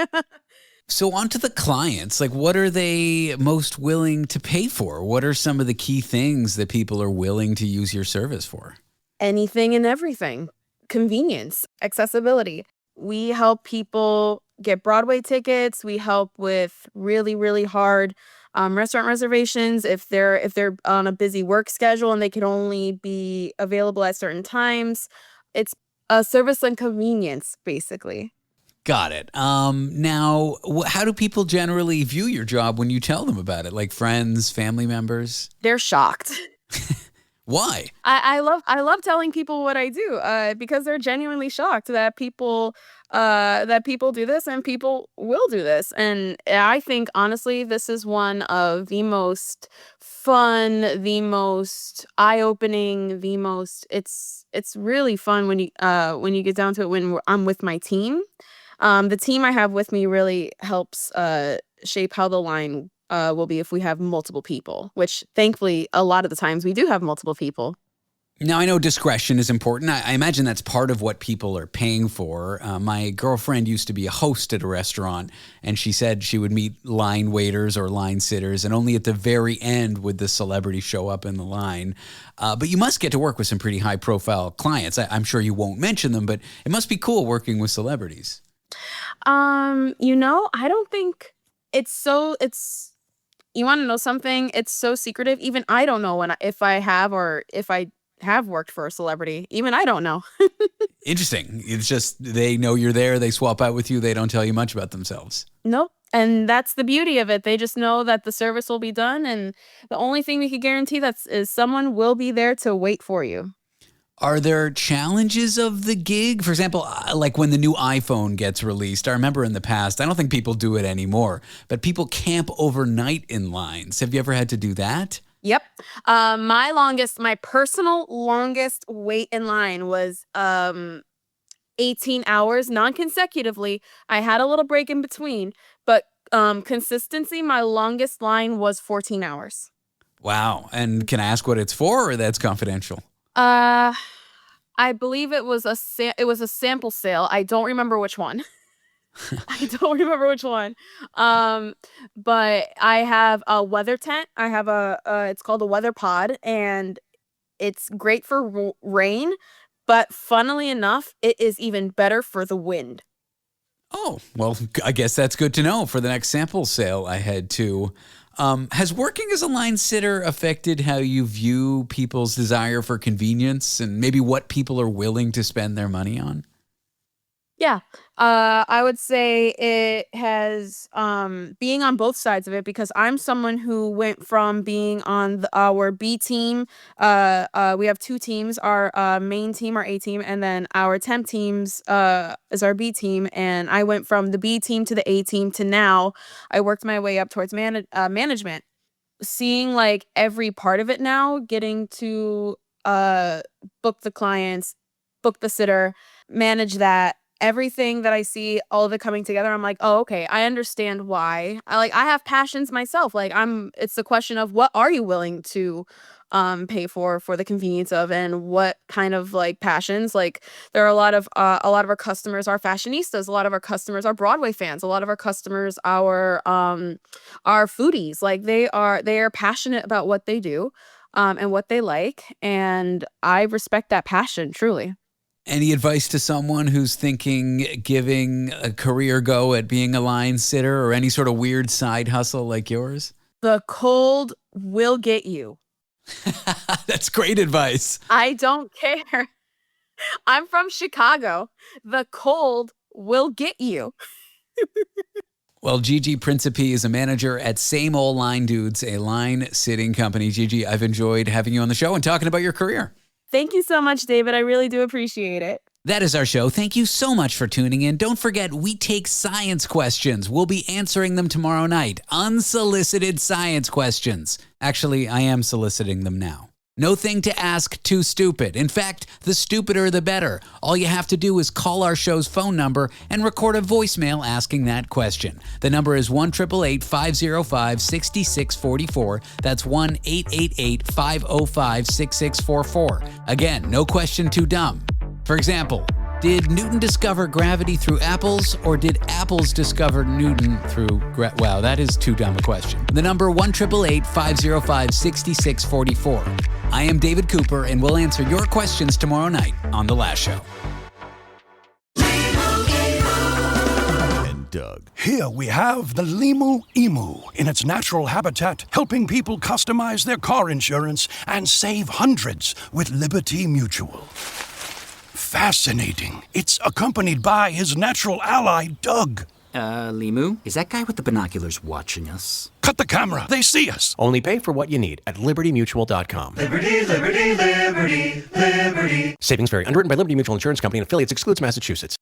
So on to the clients, like what are they most willing to pay for? What are some of the key things that people are willing to use your service for? Anything and everything. Convenience, accessibility. We help people get Broadway tickets. We help with really, really hard restaurant reservations if they're on a busy work schedule and they can only be available at certain times. It's a service and convenience, basically. Got it. Now, how do people generally view your job when you tell them about it? Like friends, family members? They're shocked. Why? I love telling people what I do because they're genuinely shocked that people do this and people will do this. And I think honestly, this is one of the most fun, the most eye-opening, it's really fun when you get down to it when I'm with my team. The team I have with me really helps shape how the line will be if we have multiple people, which thankfully a lot of the times we do have multiple people. Now, I know discretion is important. I imagine that's part of what people are paying for. My girlfriend used to be a host at a restaurant, and she said she would meet line waiters or line sitters, and only at the very end would the celebrity show up in the line. But you must get to work with some pretty high-profile clients. I'm sure you won't mention them, but it must be cool working with celebrities. I don't think you want to know something? It's so secretive. Even I don't know if I have worked for a celebrity. Even I don't know. Interesting. It's just they know you're there. They swap out with you. They don't tell you much about themselves. Nope. And that's the beauty of it. They just know that the service will be done. And the only thing we can guarantee is someone will be there to wait for you. Are there challenges of the gig? For example, like when the new iPhone gets released, I remember in the past, I don't think people do it anymore, but people camp overnight in lines. Have you ever had to do that? Yep. My personal longest wait in line was 18 hours non-consecutively. I had a little break in between, but consistency, my longest line was 14 hours. Wow. And can I ask what it's for, or that's confidential? I believe it was a sample sale. I don't remember which one. But I have a weather tent. I have it's called a weather pod, and it's great for rain, but funnily enough, it is even better for the wind. Oh, well, I guess that's good to know for the next sample sale I head to. Has working as a line sitter affected how you view people's desire for convenience and maybe what people are willing to spend their money on? Yeah, I would say it has being on both sides of it, because I'm someone who went from being on our B team. We have two teams: our main team, our A team, and then our temp teams is our B team. And I went from the B team to the A team to now I worked my way up towards management. Seeing like every part of it now, getting to book the clients, book the sitter, manage that. Everything that I see, all of it coming together, I'm like, oh, okay, I understand why. I have passions myself. It's the question of what are you willing to pay for the convenience of, and what kind of like passions. Like there are a lot of our customers are fashionistas, a lot of our customers are Broadway fans, a lot of our customers are foodies. Like they are passionate about what they do and what they like, and I respect that passion truly. Any advice to someone who's thinking giving a career go at being a line sitter or any sort of weird side hustle like yours? The cold will get you. That's great advice. I don't care. I'm from Chicago. The cold will get you. Well, Gigi Principe is a manager at Same Old Line Dudes, a line sitting company. Gigi, I've enjoyed having you on the show and talking about your career. Thank you so much, David. I really do appreciate it. That is our show. Thank you so much for tuning in. Don't forget, we take science questions. We'll be answering them tomorrow night. Unsolicited science questions. Actually, I am soliciting them now. No thing to ask too stupid. In fact, the stupider the better. All you have to do is call our show's phone number and record a voicemail asking that question. The number is 1-888-505-6644. That's 1-888-505-6644. Again, no question too dumb. For example, did Newton discover gravity through apples, or did apples discover Newton through Wow, that is too dumb a question. The number 1-888-505-6644. I am David Cooper, and we'll answer your questions tomorrow night on The Last Show. And Doug. Here we have the Limu Emu in its natural habitat, helping people customize their car insurance and save hundreds with Liberty Mutual. Fascinating. It's accompanied by his natural ally, Doug. Limu, is that guy with the binoculars watching us? Cut the camera. They see us. Only pay for what you need at libertymutual.com. Liberty, liberty, liberty, liberty. Savings vary. Underwritten by Liberty Mutual Insurance Company and affiliates. Excludes Massachusetts.